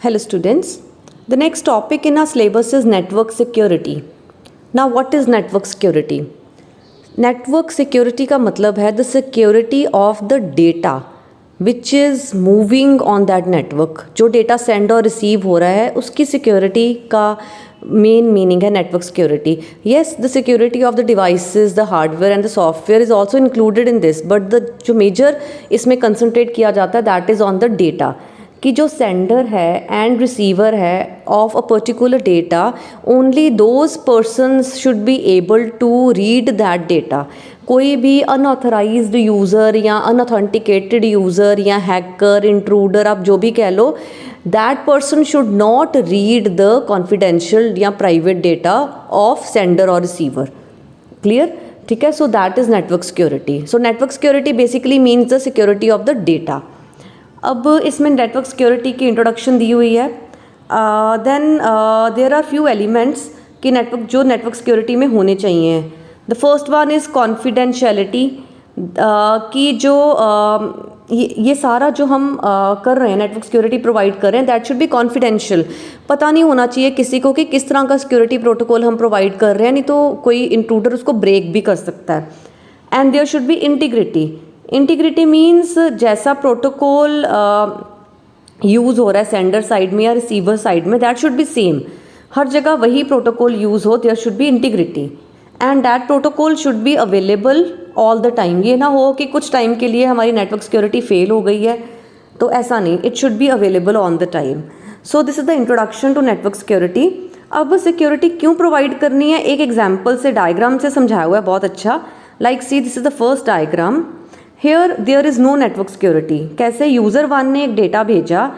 Hello students, the next topic in our syllabus is network security. Now what is network security? Network security का मतलब है the security of the data which is moving on that network. जो data send और receive हो रहा है उसकी security का main meaning है network security. Yes, the security of the devices, the hardware and the software is also included in this, but the जो major इसमें concentrate किया जाता है that is on the data. कि जो सेंडर है एंड रिसीवर है of a particular data only those persons should be able to read that data. कोई भी अनऑथराइज्ड यूज़र या अनऑथेंटिकेटेड यूज़र या हैकर इंट्रूडर आप जो भी कह लो, that person should not read the confidential या प्राइवेट डेटा ऑफ सेंडर और रिसीवर. क्लियर? ठीक है. So that is network security. So network security basically means the security of the data. अब इसमें नेटवर्क सिक्योरिटी की इंट्रोडक्शन दी हुई है. Then there are few elements कि नेटवर्क सिक्योरिटी में होने चाहिए. The first one is confidentiality. कि जो ये सारा जो हम कर रहे हैं नेटवर्क सिक्योरिटी प्रोवाइड कर रहे हैं दैट शुड बी कॉन्फिडेंशियल. पता नहीं होना चाहिए किसी को कि किस तरह का सिक्योरिटी प्रोटोकॉल हम प्रोवाइड कर रहे हैं, नहीं तो कोई इंट्रूडर उसको ब्रेक भी कर सकता है. And there should be integrity. Integrity means जैसा प्रोटोकॉल यूज़ हो रहा है सेंडर साइड में या रिसीवर साइड में दैट शुड बी सेम. हर जगह वही प्रोटोकॉल यूज़ हो, there should be integrity. And that protocol should be available all the time. ये ना हो कि कुछ टाइम के लिए हमारी नेटवर्क सिक्योरिटी फेल हो गई है, तो ऐसा नहीं. It should be available on the time. So this is the introduction to network security. अब सिक्योरिटी क्यों प्रोवाइड करनी है एक एग्जाम्पल से, डायग्राम से समझाया हुआ है बहुत अच्छा. Like see this is the first diagram. Here there is no network security. कैसे? यूज़र वन ने एक डेटा भेजा,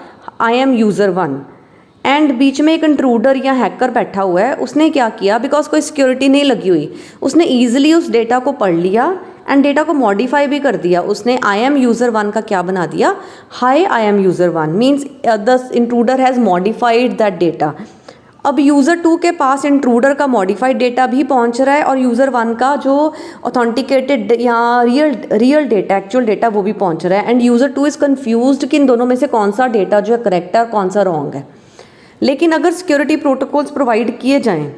I am user one, and बीच में एक इंट्रूडर या हैकर बैठा हुआ है. उसने क्या किया, बिकॉज कोई सिक्योरिटी नहीं लगी हुई, उसने ईजिली उस डेटा को पढ़ लिया एंड डेटा को मॉडिफाई भी कर दिया. उसने आई एम यूज़र वन का क्या बना दिया, high I am user one. Means the intruder has modified that data. अब यूज़र टू के पास इंट्रूडर का मॉडिफाइड डेटा भी पहुंच रहा है और यूज़र वन का जो ऑथेंटिकेटेड या रियल डेटा, एक्चुअल डेटा, वो भी पहुंच रहा है. End user two is confused कि इन दोनों में से कौन सा डेटा जो है करेक्ट है और कौन सा रॉन्ग है. लेकिन अगर सिक्योरिटी प्रोटोकॉल्स प्रोवाइड किए जाएँ,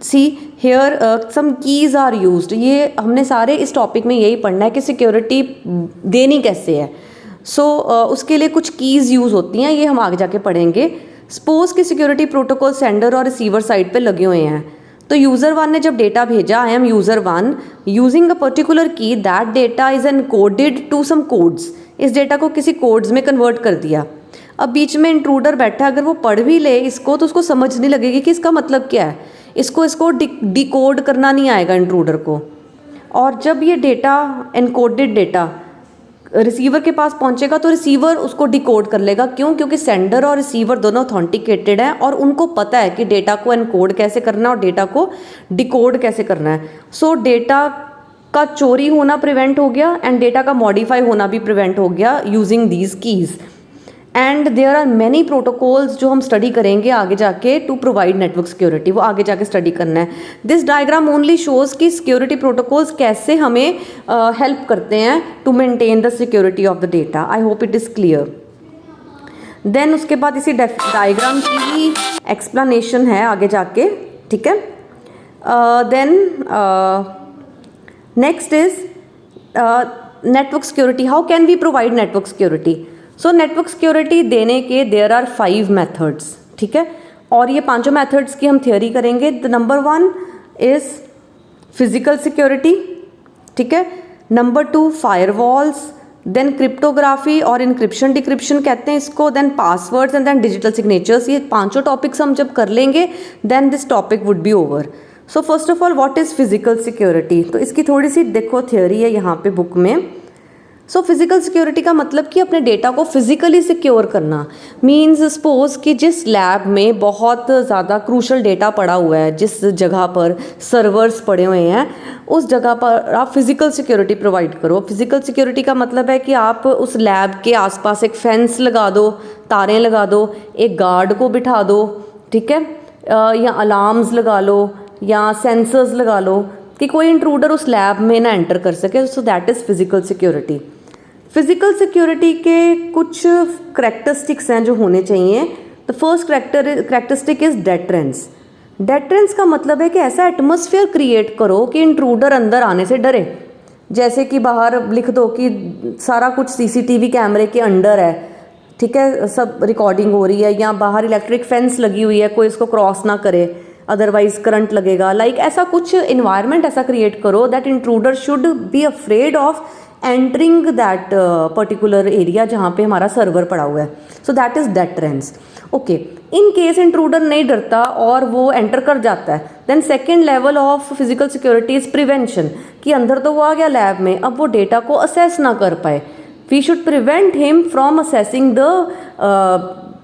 see here some keys are used. ये हमने सारे इस टॉपिक में यही पढ़ना है कि सिक्योरिटी देनी कैसे है. सो उसके लिए कुछ कीज़ यूज़ होती हैं, ये हम आगे जाके पढ़ेंगे. सपोज कि सिक्योरिटी प्रोटोकॉल सेंडर और रिसीवर साइड पे लगे हुए हैं, तो यूज़र वन ने जब डेटा भेजा, I am user one, using a particular key, that data is encoded to some codes. इस डेटा को किसी कोड्स में कन्वर्ट कर दिया. अब बीच में इंट्रूडर बैठा, अगर वो पढ़ भी ले इसको तो उसको समझ नहीं लगेगी कि इसका मतलब क्या है. इसको डिकोड करना नहीं आएगा इंट्रूडर को. और जब ये डेटा, एनकोडेड डेटा, रिसीवर के पास पहुंचेगा तो रिसीवर उसको डिकोड कर लेगा. क्यों? क्योंकि सेंडर और रिसीवर दोनों ऑथेंटिकेटेड हैं और उनको पता है कि डेटा को एनकोड कैसे करना है और डेटा को डिकोड कैसे करना है. सो डेटा का चोरी होना प्रिवेंट हो गया एंड डेटा का मॉडिफाई होना भी प्रिवेंट हो गया using these keys. And there are many protocols जो हम स्टडी करेंगे आगे जाके टू प्रोवाइड नेटवर्क सिक्योरिटी, वो आगे जाके स्टडी करना है. दिस डायग्राम ओनली शोज़ कि सिक्योरिटी प्रोटोकॉल्स कैसे हमें हेल्प करते हैं to maintain the security of the data. I hope it is clear. Then उसके बाद इसी डायग्राम की ही एक्सप्लेनेशन है आगे जाके. ठीक है. Then next is network security. How can we provide network security? So network security देने के देयर आर 5 मेथड्स. ठीक है. और ये पांचों मेथड्स की हम थियोरी करेंगे. The number 1 is physical security. ठीक है. Number 2 firewalls. देन क्रिप्टोग्राफी और इंक्रिप्शन डिक्रिप्शन कहते हैं इसको. Then passwords and then digital signatures. ये पांचों टॉपिक्स हम जब कर लेंगे then this topic would be over. So first of all what is physical security? तो इसकी थोड़ी सी देखो थियोरी है यहाँ पे बुक में. सो फिजिकल सिक्योरिटी का मतलब कि अपने डेटा को फिजिकली सिक्योर करना. मीन्स सपोज कि जिस लैब में बहुत ज़्यादा क्रूशल डेटा पड़ा हुआ है, जिस जगह पर सर्वर्स पड़े हुए हैं, उस जगह पर आप फिजिकल सिक्योरिटी प्रोवाइड करो. फिजिकल सिक्योरिटी का मतलब है कि आप उस लैब के आसपास एक फेंस लगा दो, तारें लगा दो, एक गार्ड को बिठा दो. ठीक है. या अलार्म्स लगा लो या सेंसर्स लगा लो कि कोई इंट्रूडर उस लैब में ना एंटर कर सके. सो that is physical security. Physical security के कुछ करैक्टरिस्टिक्स हैं जो होने चाहिए. The first characteristic is deterrence. Deterrence का मतलब है कि ऐसा एटमॉस्फेयर क्रिएट करो कि इंट्रूडर अंदर आने से डरे। जैसे कि बाहर लिख दो कि सारा कुछ सीसीटीवी कैमरे के अंडर है, ठीक है, सब रिकॉर्डिंग हो रही है, या बाहर इलेक्ट्रिक फेंस लगी हुई है, कोई इसको क्रॉस ना करे अदरवाइज करंट लगेगा। लाइक ऐसा कुछ इन्वायरमेंट ऐसा क्रिएट करो that intruder should be afraid of entering that particular area जहाँ पे हमारा सर्वर पड़ा हुआ है। So that is deterrence. Okay, in case intruder नहीं डरता और वो एंटर कर जाता है, then second level of physical security is prevention, कि अंदर तो वो आ गया लैब में, अब वो डेटा को असेस ना कर पाए। We should prevent him from accessing the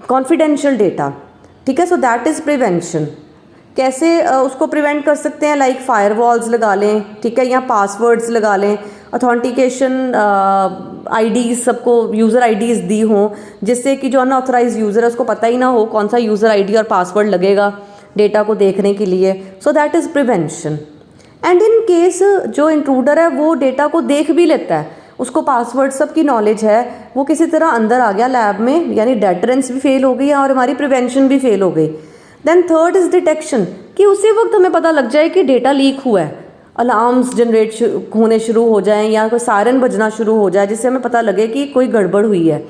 confidential data, ठीक है। So that is prevention. कैसे उसको प्रिवेंट कर सकते हैं? लाइक फायरवॉल्स लगा लें, ठीक है, या पासवर्ड्स लगा लें, ऑथेंटिकेशन आईडीज़ सबको यूज़र आईडीज़ दी हों, जिससे कि जो अनऑथराइज यूज़र है उसको पता ही ना हो कौन सा यूज़र आईडी और पासवर्ड लगेगा डेटा को देखने के लिए। सो that is prevention. And in case जो इंट्रूडर है वो डेटा को देख भी लेता है, उसको पासवर्ड सब की नॉलेज है, वो किसी तरह अंदर आ गया लैब में, यानी डेटरेंस भी फेल हो गई और हमारी प्रिवेंशन भी फेल हो गई। देन थर्ड इज़ डिटेक्शन, कि उसी वक्त हमें पता लग जाए कि डेटा लीक हुआ है, अलार्म्स जनरेट होने शुरू हो जाएं या कोई सायरन बजना शुरू हो जाए, जिससे हमें पता लगे कि कोई गड़बड़ हुई है,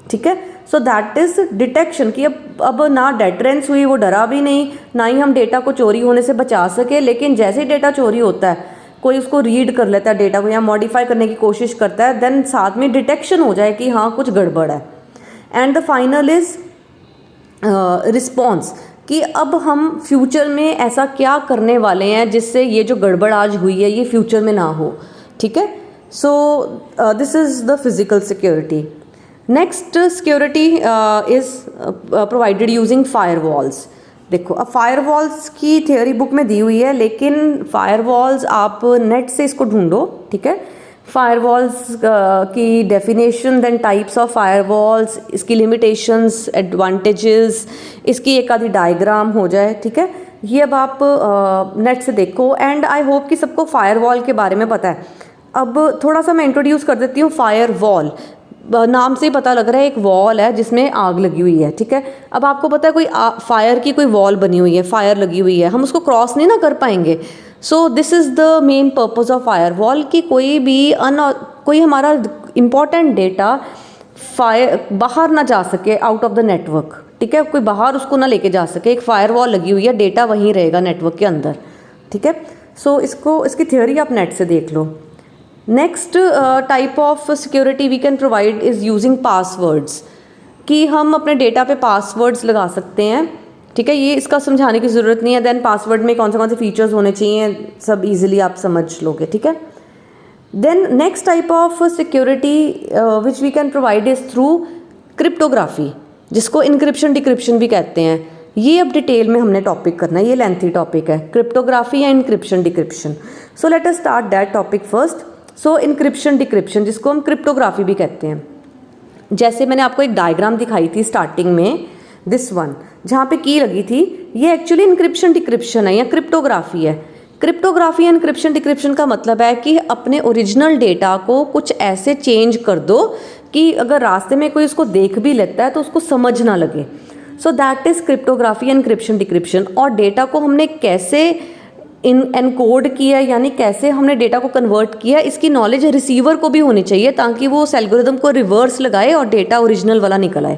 ठीक है। सो दैट इज़ डिटेक्शन, कि अब ना डेटरेंस हुई, वो डरा भी नहीं, ना ही हम डेटा को चोरी होने से बचा सके, लेकिन जैसे ही डेटा चोरी होता है, कोई उसको रीड कर लेता है डेटा को या मॉडिफाई करने की कोशिश करता है, देन साथ में डिटेक्शन हो जाए कि हाँ कुछ गड़बड़ है। And the final is response, कि अब हम फ्यूचर में ऐसा क्या करने वाले हैं जिससे ये जो गड़बड़ आज हुई है ये फ्यूचर में ना हो, ठीक है। So this is the physical security. Next security is provided using firewalls. देखो, अब फायरवॉल्स की थ्योरी बुक में दी हुई है, लेकिन फायरवॉल्स आप नेट से इसको ढूंढो, ठीक है। फायरवॉल्स की definition, then types of firewalls, इसकी लिमिटेशंस, एडवांटेजेस, इसकी एक आधी डायग्राम हो जाए, ठीक है। ये अब आप नेट से देखो। एंड आई होप कि सबको फायरवॉल के बारे में पता है। अब थोड़ा सा मैं इंट्रोड्यूस कर देती हूँ। फायरवॉल नाम से ही पता लग रहा है एक वॉल है जिसमें आग लगी हुई है, ठीक है। अब आपको पता है कोई फायर की कोई वॉल बनी हुई है, फायर लगी हुई है, हम उसको क्रॉस नहीं ना कर पाएंगे। सो this is the main purpose of fire wall, कि कोई हमारा इम्पॉर्टेंट डेटा बाहर ना जा सके आउट ऑफ द नेटवर्क, ठीक है, कोई बाहर उसको ना लेके जा सके। एक फायर वॉल लगी हुई है, डेटा वहीं रहेगा नेटवर्क के अंदर, ठीक है। सो इसकी थ्योरी आप नेट से देख लो। Next type of security we can provide is using passwords, कि हम अपने डेटा पे पासवर्ड्स लगा सकते हैं, ठीक है। ये इसका समझाने की ज़रूरत नहीं है। देन पासवर्ड में कौन से फीचर्स होने चाहिए सब इजीली आप समझ लोगे, ठीक है। Then next type of security which we can provide is through cryptography, जिसको इनक्रिप्शन डिक्रिप्शन भी कहते हैं। ये अब डिटेल में हमने टॉपिक करना है, ये लेंथी टॉपिक है, क्रिप्टोग्राफी या encryption decryption. So let us start that topic first. So encryption decryption, जिसको हम क्रिप्टोग्राफी भी कहते हैं। जैसे मैंने आपको एक डायग्राम दिखाई थी स्टार्टिंग में, दिस वन, जहाँ पे की लगी थी, ये एक्चुअली इनक्रिप्शन डिक्रिप्शन है या क्रिप्टोग्राफी है। क्रिप्टोग्राफी या इनक्रिप्शन डिक्रिप्शन का मतलब है कि अपने ओरिजिनल डेटा को कुछ ऐसे चेंज कर दो कि अगर रास्ते में कोई उसको देख भी लेता है तो उसको समझ ना लगे। सो दैट इज़ क्रिप्टोग्राफी या इनक्रिप्शन डिक्रिप्शन। और डेटा को हमने कैसे एनकोड किया, यानी कैसे हमने डेटा को कन्वर्ट किया, इसकी नॉलेज रिसीवर को भी होनी चाहिए, ताकि वो उस एल्गोरिदम को रिवर्स लगाए और डेटा ओरिजिनल वाला निकल आए।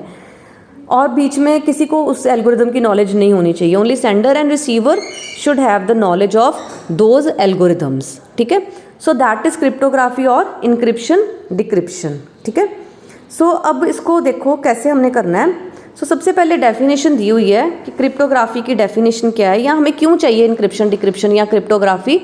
और बीच में किसी को उस एल्गोरिदम की नॉलेज नहीं होनी चाहिए। Only sender and receiver should have the knowledge of those algorithms, ठीक है। सो दैट इज़ क्रिप्टोग्राफी और इनक्रिप्शन डिक्रिप्शन, ठीक है। सो अब इसको देखो कैसे हमने करना है। सो सबसे पहले डेफिनेशन दी हुई है कि क्रिप्टोग्राफी की डेफिनेशन क्या है या हमें क्यों चाहिए इनक्रिप्शन डिक्रिप्शन या क्रिप्टोग्राफी।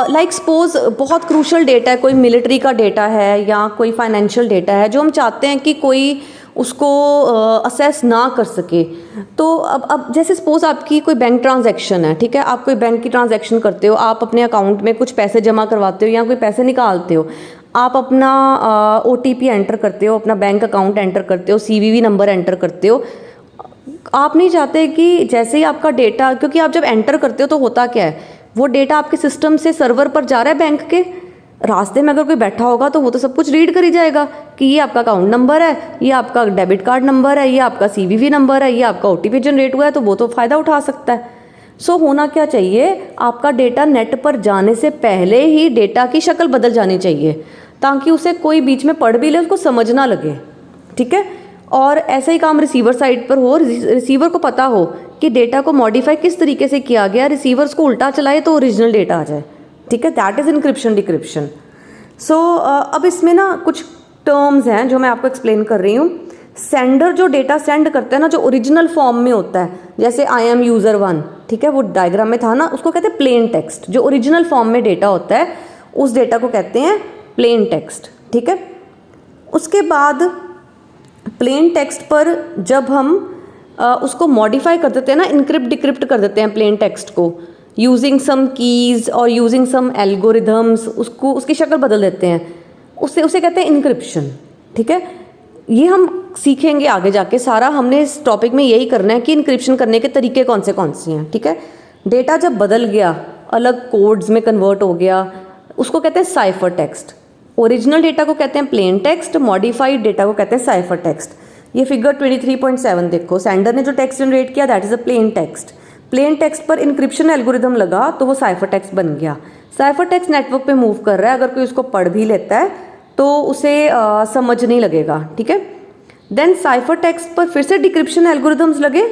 लाइक सपोज बहुत क्रूशल डेटा है, कोई मिलिट्री का डेटा है या कोई फाइनेंशियल डेटा है जो हम चाहते हैं कि कोई उसको असेस ना कर सके। तो अब जैसे सपोज आपकी कोई बैंक ट्रांजैक्शन है, ठीक है, आप कोई बैंक की ट्रांजैक्शन करते हो, आप अपने अकाउंट में कुछ पैसे जमा करवाते हो या कोई पैसे निकालते हो, आप अपना OTP एंटर करते हो, अपना बैंक अकाउंट एंटर करते हो, CVV नंबर एंटर करते हो। आप नहीं चाहते कि जैसे ही आपका डेटा, क्योंकि आप जब एंटर करते हो तो होता क्या है, वो डेटा आपके सिस्टम से सर्वर पर जा रहा है बैंक के, रास्ते में अगर कोई बैठा होगा तो वो तो सब कुछ रीड कर ही जाएगा कि ये आपका अकाउंट नंबर है, ये आपका डेबिट कार्ड नंबर है, ये आपका CVV नंबर है, ये आपका OTP जनरेट हुआ है, तो वो तो फ़ायदा उठा सकता है। सो होना क्या चाहिए, आपका डेटा नेट पर जाने से पहले ही डेटा की शक्ल बदल जानी चाहिए, ताकि उसे कोई बीच में पढ़ भी ले उसको समझ ना लगे, ठीक है। और ऐसा ही काम रिसीवर साइड पर हो, रिसीवर को पता हो कि डेटा को मॉडिफाई किस तरीके से किया गया, रिसीवर उसको उल्टा चलाए तो ओरिजिनल डेटा आ जाए, ठीक है। That is encryption decryption. So अब इसमें ना कुछ टर्म्स हैं जो मैं आपको एक्सप्लेन कर रही हूँ। सेंडर जो डेटा सेंड करता है ना, जो ओरिजिनल फॉर्म में होता है, जैसे आई एम यूज़र 1, ठीक है, वो डायग्राम में था ना, उसको कहते हैं प्लेन टेक्स्ट। जो ओरिजिनल फॉर्म में डेटा होता है उस डेटा को कहते हैं प्लेन टेक्स्ट, ठीक है। उसके बाद प्लेन टेक्स्ट पर जब हम उसको मॉडिफाई कर देते हैं ना, इनक्रिप्ट डिक्रिप्ट कर देते हैं प्लेन टेक्स्ट को यूजिंग सम कीज़ और यूजिंग सम एल्गोरिदम्स, उसको उसकी शक्ल बदल देते हैं, उसे कहते हैं इनक्रिप्शन, ठीक है। ये हम सीखेंगे आगे जाके, सारा हमने इस टॉपिक में यही करना है कि इनक्रिप्शन करने के तरीके कौन से हैं, ठीक है। डेटा जब बदल गया, अलग कोड्स में कन्वर्ट हो गया, उसको कहते हैं साइफर टेक्स्ट। ओरिजिनल डेटा को कहते हैं प्लेन टेक्स्ट, मॉडिफाइड डेटा को कहते हैं साइफर टेक्स्ट। ये फिगर 23.7 देखो, सेंडर ने जो टेक्स्ट जनरेट किया that is a plain text. Plain text पर इंक्रिप्शन एल्गोरिदम लगा तो वो साइफर टेक्स्ट बन गया। साइफर टेक्स्ट नेटवर्क पे मूव कर रहा है, अगर कोई उसको पढ़ भी लेता है तो उसे समझ नहीं लगेगा, ठीक है। देन साइफर टेक्स्ट पर फिर से डिक्रिप्शन एल्गोरिदम्स लगे,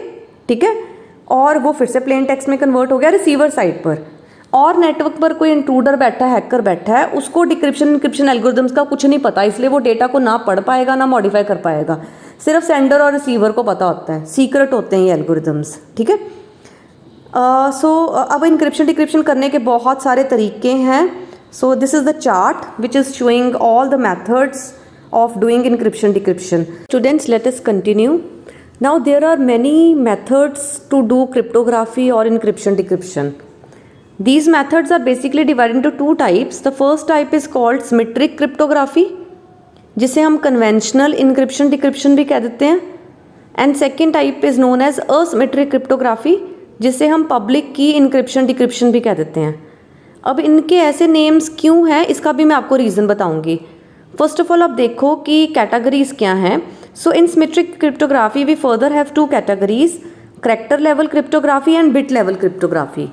ठीक है, और वो फिर से प्लेन टेक्स्ट में कन्वर्ट हो गया रिसीवर साइड पर। और नेटवर्क पर कोई इंट्रूडर बैठा है, हैकर बैठा है, उसको डिक्रिप्शन इंक्रिप्शन एल्गोरिदम्स का कुछ नहीं पता, इसलिए वो डेटा को ना पढ़ पाएगा ना मॉडिफाई कर पाएगा। सिर्फ सेंडर और रिसीवर को पता होता है, सीक्रेट होते हैं ये एल्गोरिदम्स, ठीक है। अब इंक्रिप्शन डिक्रिप्शन करने के बहुत सारे तरीके हैं। सो this is the chart which is showing all the methods of doing encryption decryption. Students, let us continue. Now there are many methods to do cryptography or encryption decryption. These methods are basically divided into two types. The first type is called symmetric cryptography, जिसे हम conventional encryption decryption भी कह देते हैं, and second type is known as asymmetric cryptography, जिसे हम public key encryption decryption भी कह देते हैं। अब इनके ऐसे नेम्स क्यों हैं, इसका भी मैं आपको रीज़न बताऊंगी। फर्स्ट ऑफ ऑल आप देखो कि कैटेगरीज क्या हैं। So in symmetric cryptography we further have two categories, character level cryptography and bit level cryptography.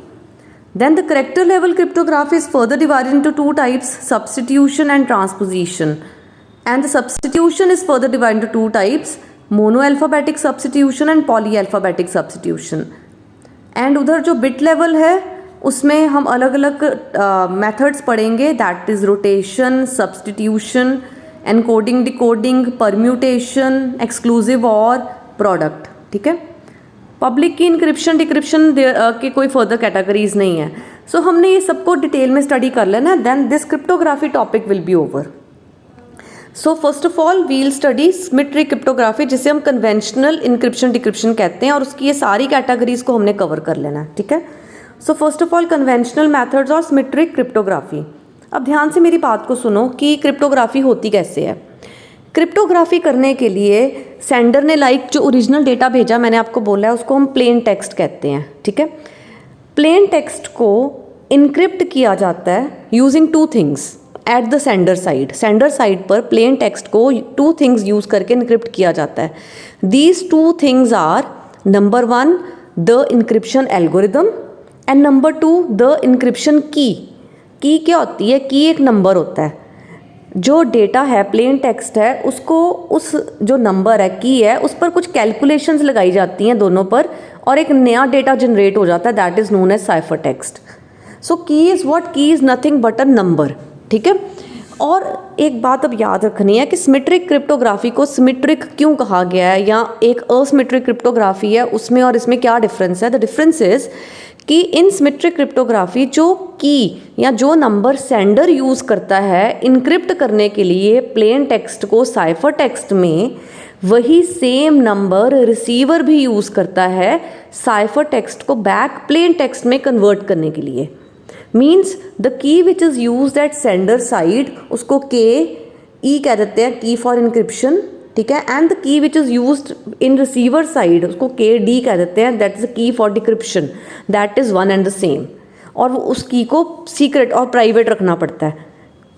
Then the character level cryptography is further divided into two types, substitution and transposition. And the substitution is further divided into two types, monoalphabetic substitution and polyalphabetic substitution. And उधर जो bit level है उसमें हम अलग अलग methods पढ़ेंगे, that is rotation, substitution, encoding, decoding, permutation, exclusive और product. ठीक है. पब्लिक की इंक्रिप्शन डिक्रिप्शन के कोई फर्दर कैटेगरीज नहीं है. सो हमने ये सबको डिटेल में स्टडी कर लेना, then this cryptography topic will be over. So first of all we'll study symmetric cryptography, जिसे हम कन्वेंशनल इंक्रिप्शन डिक्रिप्शन कहते हैं, और उसकी ये सारी कैटेगरीज को हमने कवर कर लेना है. ठीक है. सो first of all conventional methods और सिमेट्रिक क्रिप्टोग्राफी. अब ध्यान से मेरी बात को सुनो कि क्रिप्टोग्राफी होती कैसे है. क्रिप्टोग्राफी करने के लिए सेंडर ने जो ओरिजिनल डेटा भेजा, मैंने आपको बोला है, उसको हम प्लेन टेक्स्ट कहते हैं. ठीक है. प्लेन टेक्स्ट को इनक्रिप्ट किया जाता है using two things at the sender side. Sender side पर प्लेन टेक्स्ट को टू थिंग्स यूज करके इनक्रिप्ट किया जाता है. These two things are, number 1 the encryption algorithm and number 2 the encryption key. Key क्या होती है? की एक नंबर होता है. जो डेटा है, प्लेन टेक्स्ट है, उसको उस जो नंबर है, की है, उस पर कुछ कैलकुलेशंस लगाई जाती हैं दोनों पर, और एक नया डेटा जनरेट हो जाता है, that is known as cipher text. So key is what? Key is nothing but a number. ठीक है. और एक बात अब याद रखनी है कि सिमेट्रिक क्रिप्टोग्राफी को सिमेट्रिक क्यों कहा गया है, या एक असिमेट्रिक क्रिप्टोग्राफी है, उसमें और इसमें क्या डिफरेंस है. द डिफरेंस इज़ कि इन सिमेट्रिक क्रिप्टोग्राफी जो की या जो नंबर सेंडर यूज़ करता है इनक्रिप्ट करने के लिए प्लेन टेक्स्ट को साइफर टेक्स्ट में, वही सेम नंबर रिसीवर भी यूज़ करता है साइफर टेक्स्ट को बैक प्लेन टेक्स्ट में कन्वर्ट करने के लिए. Means the key which is used eight sender side, उसको के कह देते हैं, की फॉर इनक्रिप्शन. ठीक है. And the key which is used in receiver side, उसको के कह देते हैं, that is the key for decryption. That is one and the same. और वो उस की को सीक्रेट और प्राइवेट रखना पड़ता है.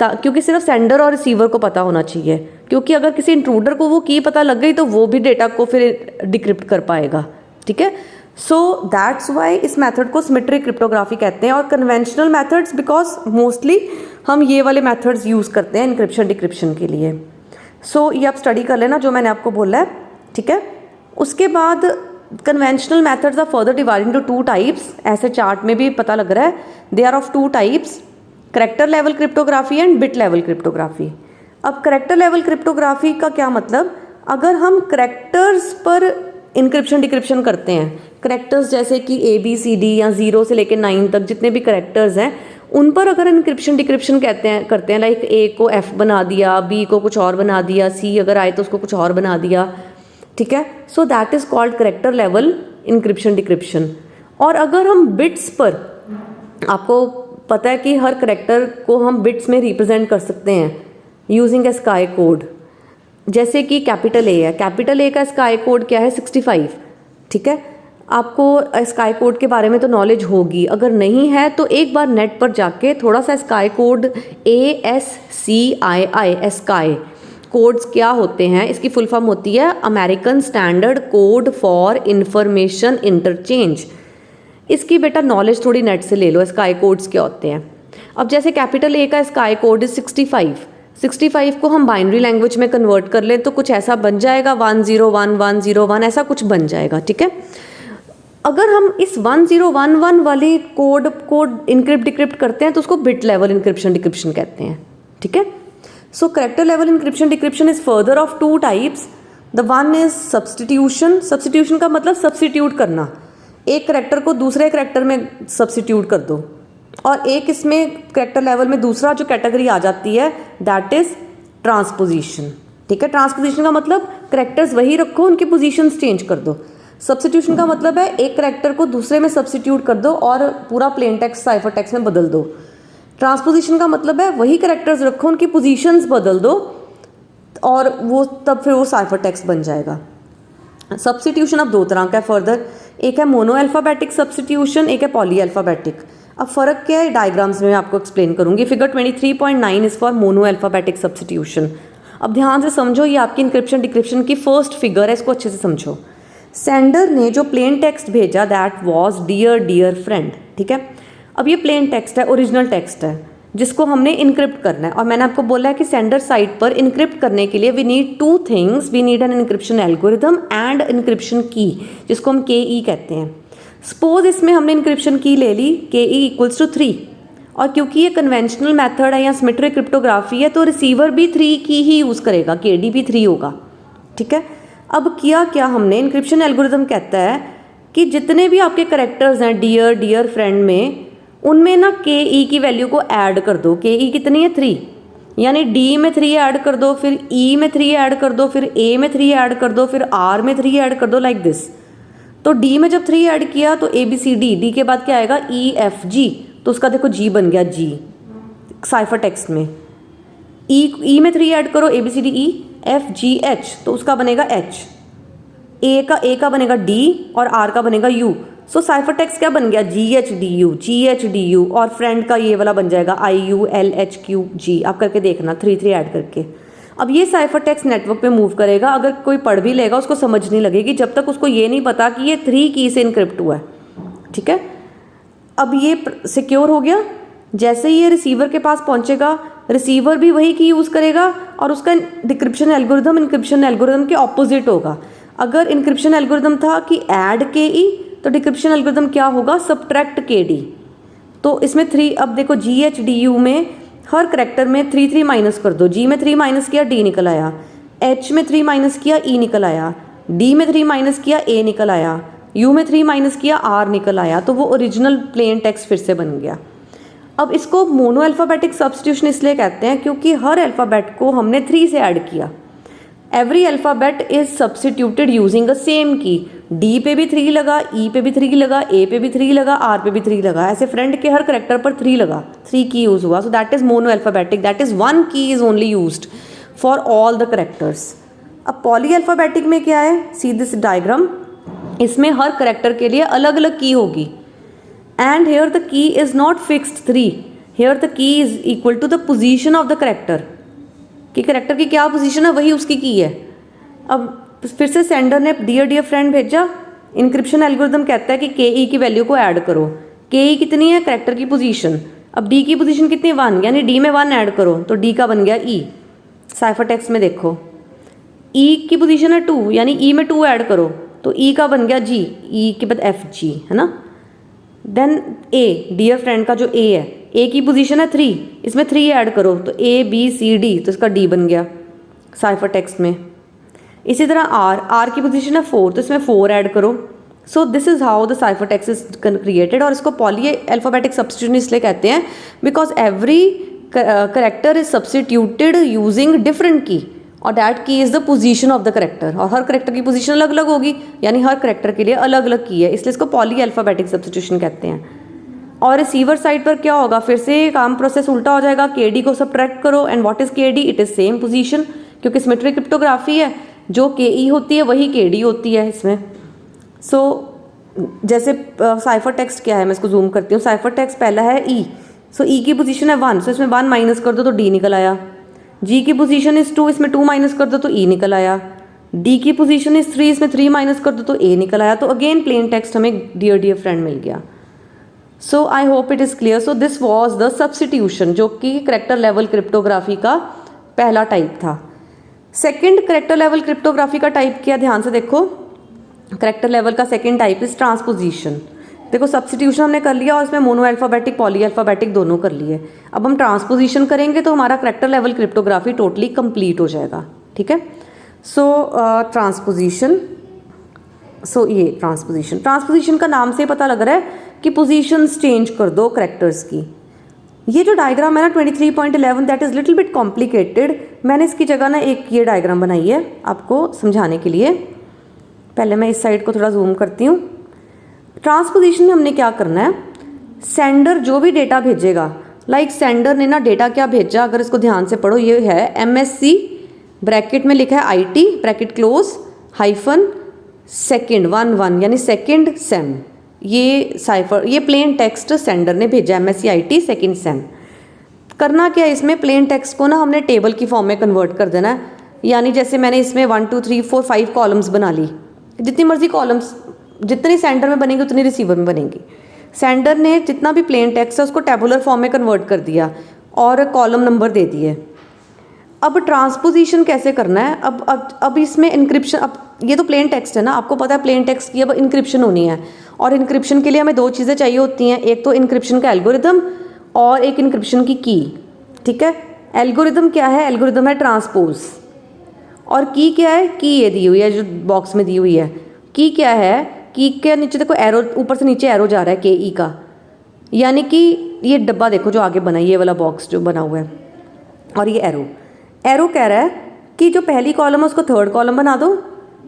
क्योंकि सिर्फ सेंडर और रिसीवर को पता होना चाहिए, क्योंकि अगर किसी इंट्रूडर को वो की पता लग गई तो वो भी डेटा को फिर डिक्रिप्ट कर पाएगा, ठीक है। सो दैट्स वाई इस मेथड को सिमेट्रिक क्रिप्टोग्राफी कहते हैं। और कन्वेंशनल मेथड्स, बिकॉज मोस्टली हम ये वाले मेथड्स यूज़ करते हैं इंक्रिप्शन डिक्रिप्शन के लिए। सो ये आप स्टडी कर लेना जो मैंने आपको बोला है, ठीक है। उसके बाद conventional methods are further divide into 2 types, ऐसे चार्ट में भी पता लग रहा है। They are of 2 types, character level cryptography and bit level cryptography. अब करैक्टर लेवल क्रिप्टोग्राफी का क्या मतलब, अगर हम करैक्टर्स पर इंक्रिप्शन डिक्रिप्शन करते हैं, करैक्टर्स जैसे कि ABCD या 0 से लेकर 9 तक जितने भी करैक्टर्स हैं उन पर अगर इंक्रिप्शन डिक्रिप्शन करते हैं लाइक A को F बना दिया, B को कुछ और बना दिया, C अगर आए तो उसको कुछ और बना दिया, ठीक है। So that is called character level encryption decryption. और अगर हम बिट्स पर, आपको पता है कि हर करैक्टर को हम बिट्स में रिप्रेजेंट कर सकते हैं यूजिंग ए स्काई कोड, जैसे कि कैपिटल A है, कैपिटल A का स्काई कोड क्या है 65, ठीक है। आपको स्काई कोड के बारे में तो नॉलेज होगी, अगर नहीं है तो एक बार नेट पर जाके थोड़ा सा sky code ASCII sky codes क्या होते हैं, इसकी फुल फॉर्म होती है American standard code for information interchange. इसकी बेटा नॉलेज थोड़ी नेट से ले लो, स्काई कोड्स क्या होते हैं। अब जैसे कैपिटल A का स्काई कोड इज 65 को हम बाइनरी लैंग्वेज में कन्वर्ट कर लें तो कुछ ऐसा बन जाएगा 101101 ऐसा कुछ बन जाएगा, ठीक है। अगर हम इस 1011 वाली कोड को इनक्रिप्ट डिक्रिप्ट करते हैं तो उसको बिट लेवल इंक्रिप्शन डिक्रिप्शन कहते हैं, ठीक है। So character level encryption decryption is further of 2 types. The one is substitution, substitution का मतलब सब्सटीट्यूट करना, एक करैक्टर को दूसरे करैक्टर में सब्सटीट्यूट कर दो। और एक इसमें करैक्टर लेवल में दूसरा जो कैटेगरी आ जाती है दैट इज ट्रांसपोजिशन, ठीक है। ट्रांसपोजिशन का मतलब करैक्टर्स वही रखो, उनकी पोजीशंस चेंज कर दो। सब्सटीट्यूशन का मतलब है एक करैक्टर को दूसरे में सब्सटीट्यूट कर दो और पूरा प्लेन टेक्स्ट साइफर टेक्स्ट में बदल दो। ट्रांसपोजिशन का मतलब है वही करैक्टर्स रखो, उनकी पोजीशंस बदल दो और वो तब फिर वो साइफर टेक्स्ट बन जाएगा। सब्सटीट्यूशन अब 2 तरह का है फर्दर, एक है मोनो अल्फ़ाबेटिक सब्सटीट्यूशन, एक है पॉली अल्फ़ाबेटिक। अब फ़र्क क्या है डायग्राम्स में आपको एक्सप्लेन करूंगी। Figure 23.9 is for mono alphabetic substitution. अब ध्यान से समझो, ये आपकी इंक्रिप्शन डिक्रिप्शन की फर्स्ट फिगर है, इसको अच्छे से समझो। सेंडर ने जो प्लेन टेक्स्ट भेजा दैट वाज डियर फ्रेंड, ठीक है। अब ये प्लेन टेक्स्ट है, ओरिजिनल टेक्स्ट है जिसको हमने इनक्रिप्ट करना है। और मैंने आपको बोला है कि सेंडर साइड पर इनक्रिप्ट करने के लिए we need 2 things, we need an encryption algorithm and encryption key, जिसको हम KE कहते हैं। सपोज इसमें हमने इनक्रिप्शन की ले ली KE = 3, और क्योंकि ये कन्वेंशनल मेथड है या सिमेट्रिक क्रिप्टोग्राफी है तो रिसीवर भी 3 की ही यूज़ करेगा, KD भी 3 होगा, ठीक है। अब किया क्या हमने, इनक्रिप्शन एल्गोरिथम कहता है कि जितने भी आपके करैक्टर्स हैं डियर फ्रेंड में, उनमें ना KE की वैल्यू को ऐड कर दो। KE कितनी है 3, यानी D में 3 ऐड कर दो, फिर E में 3 ऐड कर दो, फिर A में 3 ऐड कर दो, फिर R में 3 ऐड कर दो, लाइक दिस। तो D में जब 3 ऐड किया तो ABCD, D के बाद क्या आएगा EFG, तो उसका देखो G बन गया, G साइफर टेक्स्ट में। E में 3 ऐड करो, ABCDEFGH, तो उसका बनेगा H। A का बनेगा D और R का बनेगा U। सो साइफर टेक्स्ट क्या बन गया GHDU, और फ्रेंड का ये वाला बन जाएगा IULHQG। आप करके देखना 3 ऐड करके। अब ये साइफर टेक्स्ट नेटवर्क पे मूव करेगा, अगर कोई पढ़ भी लेगा उसको समझ नहीं लगेगी जब तक उसको ये नहीं पता कि ये 3 की से इनक्रिप्ट हुआ है, ठीक है। अब ये सिक्योर हो गया। जैसे ही ये रिसीवर के पास पहुंचेगा, रिसीवर भी वही की यूज़ करेगा और उसका डिक्रिप्शन एल्गोरिथम इनक्रिप्शन एल्गोरिथम के ऑपोजिट होगा। अगर इनक्रिप्शन एल्गोरिथम था कि ऐड KE, तो डिक्रिप्शन एल्गोरिथम क्या होगा, सब्ट्रैक्ट KD। तो इसमें 3, अब देखो GHDU में हर करैक्टर में 3 माइनस कर दो। G में 3 माइनस किया, D निकल आया। H में 3 माइनस किया, E निकल आया। D में 3 माइनस किया, A निकल आया। U में 3 माइनस किया, R निकल आया। तो वो ओरिजिनल प्लेन टेक्स्ट फिर से बन गया। अब इसको मोनो अल्फ़ाबेटिक सब्सटीट्यूशन इसलिए कहते हैं क्योंकि हर अल्फ़ाबेट को हमने 3 से ऐड किया। Every alphabet is substituted using a same की। D पे भी 3 लगा, E पे भी 3 लगा, A पे भी 3 लगा, R पे भी 3 लगा, ऐसे फ्रेंड के हर करेक्टर पर 3 लगा, 3 की यूज़ हुआ। सो that is mono alphabetic, that is 1 की is only used for all the characters. अब पॉली अल्फ़ाबेटिक में क्या है, सी दिस डायग्राम, इसमें हर करेक्टर के लिए अलग अलग की होगी। And here the key is not fixed 3, here the key is equal to the position of the character, कि करेक्टर की क्या पोजीशन है वही उसकी की है। अब फिर से सेंडर ने डियर डियर फ्रेंड भेजा, इंक्रिप्शन एल्गोरिदम कहता है कि के ई की वैल्यू को ऐड करो। के ई कितनी है, करेक्टर की पोजीशन। अब डी की पोजीशन कितनी, 1, यानी डी में 1 ऐड करो तो डी का बन गया ई। साइफर टेक्स्ट में देखो ई की पोजीशन है 2, यानी ई में 2 ऐड करो तो ई का बन गया जी, ई के बाद एफ जी, है ना। देन ए, डियर फ्रेंड का जो ए है, ए की पोजीशन है 3, इसमें 3 ऐड करो तो ए बी सी डी, तो इसका डी बन गया साइफर टेक्स्ट में। इसी तरह आर, आर की पोजीशन है 4, तो इसमें 4 ऐड करो। सो this is how the cipher text is created. और इसको पॉली अल्फाबेटिक सब्स्टिट्यूशन इसलिए कहते हैं because every character is substituted using different की, और दैट की is the position of the character. और हर करेक्टर की पोजीशन अलग अलग होगी, यानी हर करेक्टर के लिए अलग अलग की है, इसलिए इसको पॉली अल्फाबेटिक सब्स्टिट्यूशन कहते हैं। और रिसीवर साइड पर क्या होगा, फिर से काम प्रोसेस उल्टा हो जाएगा। के डी को सबट्रैक्ट करो, एंड व्हाट इज के D, it is same position, क्योंकि सिमेट्रिक क्रिप्टोग्राफी है, जो के ई होती है वही के डी होती है इसमें। सो जैसे साइफर टेक्स्ट क्या है, मैं इसको जूम करती हूँ। साइफर टेक्स्ट पहला है ई, सो ई की पोजीशन है 1, सो इसमें 1 माइनस कर दो तो डी निकल आया। जी की पोजीशन इज 2, इसमें 2 माइनस कर दो तो ई निकल आया। डी की पोजीशन इज 3, इसमें 3 माइनस कर दो तो ए निकल आया। तो अगेन प्लेन टेक्स्ट हमें डियर डियर फ्रेंड मिल गया। So I hope it is clear. So this was the substitution, जो कि करेक्टर लेवल क्रिप्टोग्राफी का पहला टाइप था। सेकेंड करेक्टर लेवल क्रिप्टोग्राफी का टाइप क्या, ध्यान से देखो। करेक्टर लेवल का सेकेंड टाइप इज ट्रांसपोजिशन। देखो सब्स्टिट्यूशन हमने कर लिया और इसमें मोनो अल्फाबेटिक पॉली अल्फाबेटिक दोनों कर लिए। अब हम ट्रांसपोजिशन करेंगे तो हमारा character level cryptography totally complete हो जाएगा, ठीक है। सो ट्रांसपोजिशन, सो ये ट्रांसपोजिशन का नाम से पता लग रहा है कि पोजीशंस चेंज कर दो करेक्टर्स की। ये जो डायग्राम है ना 23.11, that is little bit complicated. मैंने इसकी जगह ना एक ये डायग्राम बनाई है आपको समझाने के लिए। पहले मैं इस साइड को थोड़ा जूम करती हूँ। ट्रांसपोजिशन में हमने क्या करना है, सेंडर जो भी डेटा भेजेगा, लाइक सेंडर ने ना डेटा क्या भेजा, अगर इसको ध्यान से पढ़ो, ये है MSc ब्रैकेट में लिखा है IT bracket close hyphen second 1 यानी सेकेंड सेम। ये साइफर, ये प्लेन टेक्स्ट सेंडर ने भेजा MSc IT सेकेंड सेम। करना क्या है, इसमें प्लेन टेक्स्ट को ना हमने टेबल की फॉर्म में कन्वर्ट कर देना है। यानी जैसे मैंने इसमें 1 2 3 4 5 कॉलम्स बना ली, जितनी मर्जी कॉलम्स, जितनी सेंडर में बनेंगी उतनी रिसीवर में बनेंगी। सेंडर ने जितना भी प्लेन टेक्स्ट है उसको टेबुलर फॉर्म में कन्वर्ट कर दिया और कॉलम नंबर दे दिए। अब ट्रांसपोजिशन कैसे करना है, अब इसमें इंक्रिप्शन, अब ये तो प्लेन टेक्स्ट है ना, आपको पता है प्लेन टेक्स्ट की अब इंक्रिप्शन होनी है, और इंक्रिप्शन के लिए हमें 2 चीज़ें चाहिए होती हैं, एक तो इंक्रिप्शन का एल्गोरिदम और एक इंक्रिप्शन की की, ठीक है। एल्गोरिदम क्या है, एल्गोरिदम है ट्रांसपोज, और की क्या है, की ये दी हुई है जो बॉक्स में दी हुई है। की क्या है, की के नीचे देखो एरो, ऊपर से नीचे एरो जा रहा है के ई का, यानी कि ये डब्बा देखो जो आगे बना है, ये वाला बॉक्स जो बना हुआ है, और ये एरो कह रहा है कि जो पहली कॉलम है उसको थर्ड कॉलम बना दो,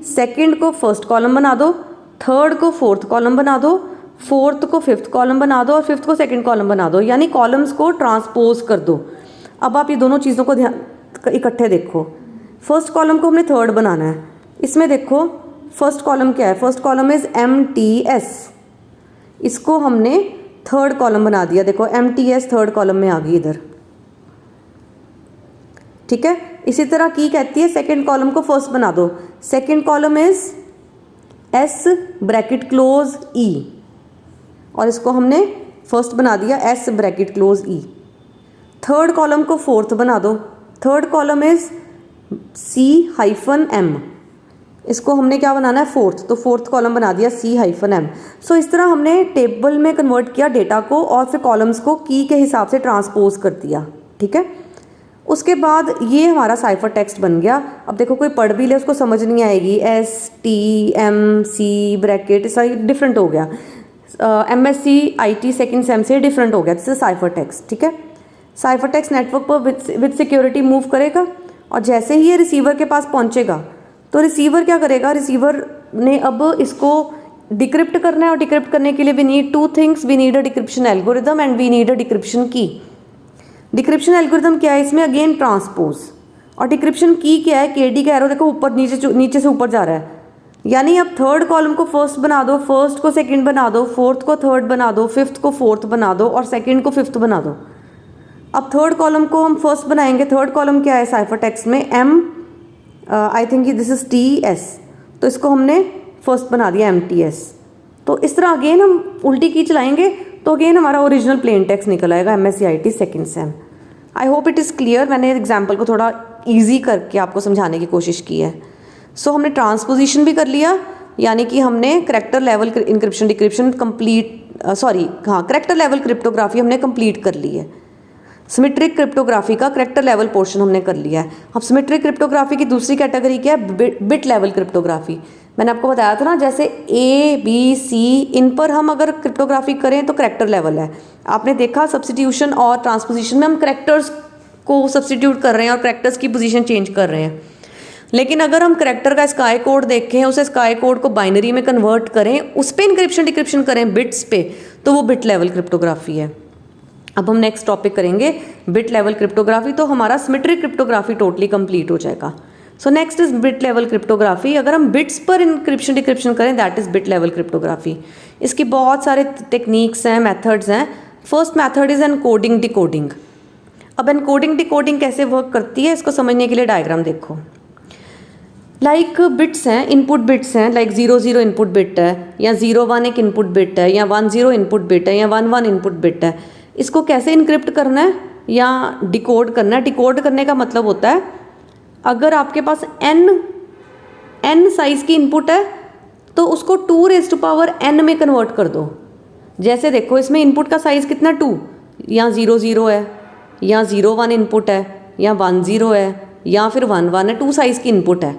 सेकंड को फर्स्ट कॉलम बना दो, थर्ड को फोर्थ कॉलम बना दो, फोर्थ को फिफ्थ कॉलम बना दो, और फिफ्थ को सेकंड कॉलम बना दो, यानी कॉलम्स को ट्रांसपोज कर दो। अब आप ये दोनों चीज़ों को ध्यान इकट्ठे देखो। फर्स्ट कॉलम को हमने थर्ड बनाना है, इसमें देखो फर्स्ट कॉलम क्या है, फर्स्ट कॉलम इज MTS, इसको हमने थर्ड कॉलम बना दिया। देखो MTS थर्ड कॉलम में आ गई इधर, ठीक है। इसी तरह की कहती है सेकंड कॉलम को फर्स्ट बना दो, second column is S bracket close E, और इसको हमने फर्स्ट बना दिया S bracket close E। Third column को फोर्थ बना दो, थर्ड कॉलम इज C-M, इसको हमने क्या बनाना है फोर्थ, तो फोर्थ कॉलम बना दिया C-M। सो इस तरह हमने टेबल में कन्वर्ट किया डेटा को और फिर कॉलम्स को की के हिसाब से ट्रांसपोज कर दिया, ठीक है। उसके बाद ये हमारा साइफर टेक्स्ट बन गया। अब देखो कोई पढ़ भी ले उसको समझ नहीं आएगी, STMC ब्रैकेट सारी डिफरेंट हो गया, MSc IT सेकेंड सेम से डिफरेंट हो गया, दिस इज साइफर टेक्स्ट, ठीक है। साइफर टेक्स्ट नेटवर्क पर विद सिक्योरिटी मूव करेगा, और जैसे ही ये रिसीवर के पास पहुंचेगा तो रिसीवर क्या करेगा, रिसीवर ने अब इसको डिक्रिप्ट करना है, और डिक्रिप्ट करने के लिए we need 2 things, we need a decryption algorithm and we need a decryption key. Decryption algorithm क्या है, इसमें अगेन ट्रांसपोज, और डिक्रिप्शन की क्या है, KD का एरो देखो ऊपर नीचे से ऊपर जा रहा है, यानी अब थर्ड कॉलम को फर्स्ट बना दो, फर्स्ट को सेकंड बना दो, फोर्थ को थर्ड बना दो, फिफ्थ को फोर्थ बना दो, और सेकंड को फिफ्थ बना दो। अब थर्ड कॉलम को हम फर्स्ट बनाएंगे। थर्ड कॉलम क्या है साइफर टेक्स्ट में, M I think this is T S, तो इसको हमने फर्स्ट बना दिया एम टी एस। तो इस तरह अगेन हम उल्टी की चलाएंगे तो अगेन हमारा ओरिजिनल प्लेन टेक्स्ट निकल आएगा M S C I T second same. I hope it is clear. मैंने एग्जाम्पल को थोड़ा ईजी करके आपको समझाने की कोशिश की है। सो हमने ट्रांसपोजिशन भी कर लिया, यानी कि हमने character level encryption decryption complete character level cryptography हमने कंप्लीट कर ली है। सिमेट्रिक क्रिप्टोग्राफी का करेक्टर लेवल पोर्शन हमने कर लिया है। अब सिमेट्रिक क्रिप्टोग्राफी की दूसरी कैटेगरी क्या है, बिट लेवल क्रिप्टोग्राफी। मैंने आपको बताया था ना, जैसे ए बी सी इन पर हम अगर क्रिप्टोग्राफी करें तो करेक्टर लेवल है। आपने देखा सब्स्टिट्यूशन और ट्रांसपोजिशन में हम करेक्टर्स को सब्स्टिट्यूट कर रहे हैं और करेक्टर्स की पोजीशन चेंज कर रहे हैं। लेकिन अगर हम करेक्टर का स्काई कोड देखें, उसे स्काई कोड को बाइनरी में कन्वर्ट करें, उस पर इंक्रिप्शन डिक्रिप्शन करें बिट्स पे, तो वो बिट लेवल क्रिप्टोग्राफी है। अब हम नेक्स्ट टॉपिक करेंगे बिट लेवल क्रिप्टोग्राफी, तो हमारा सिमेट्रिक क्रिप्टोग्राफी टोटली कंप्लीट हो जाएगा। So next is bit level cryptography. अगर हम बिट्स पर इंक्रिप्शन डिक्रिप्शन करें that is bit level cryptography. इसकी बहुत सारे टेक्निक्स हैं, मेथड्स हैं। First method is encoding decoding. अब एनकोडिंग डिकोडिंग कैसे वर्क करती है, इसको समझने के लिए डायग्राम देखो। लाइक बिट्स हैं, इनपुट बिट्स हैं, लाइक 00 इनपुट बिट है, या 01 एक इनपुट बिट है, या 10 इनपुट बिट है, या 11 इनपुट बिट है। इसको कैसे इनक्रिप्ट करना है या डिकोड करना है। डिकोड करने का मतलब होता है अगर आपके पास n साइज़ की इनपुट है तो उसको 2n में कन्वर्ट कर दो। जैसे देखो इसमें इनपुट का साइज़ कितना 2, या 00 है, या 01 इनपुट है, या 10 है, या फिर 11 है, 2 साइज़ की इनपुट है।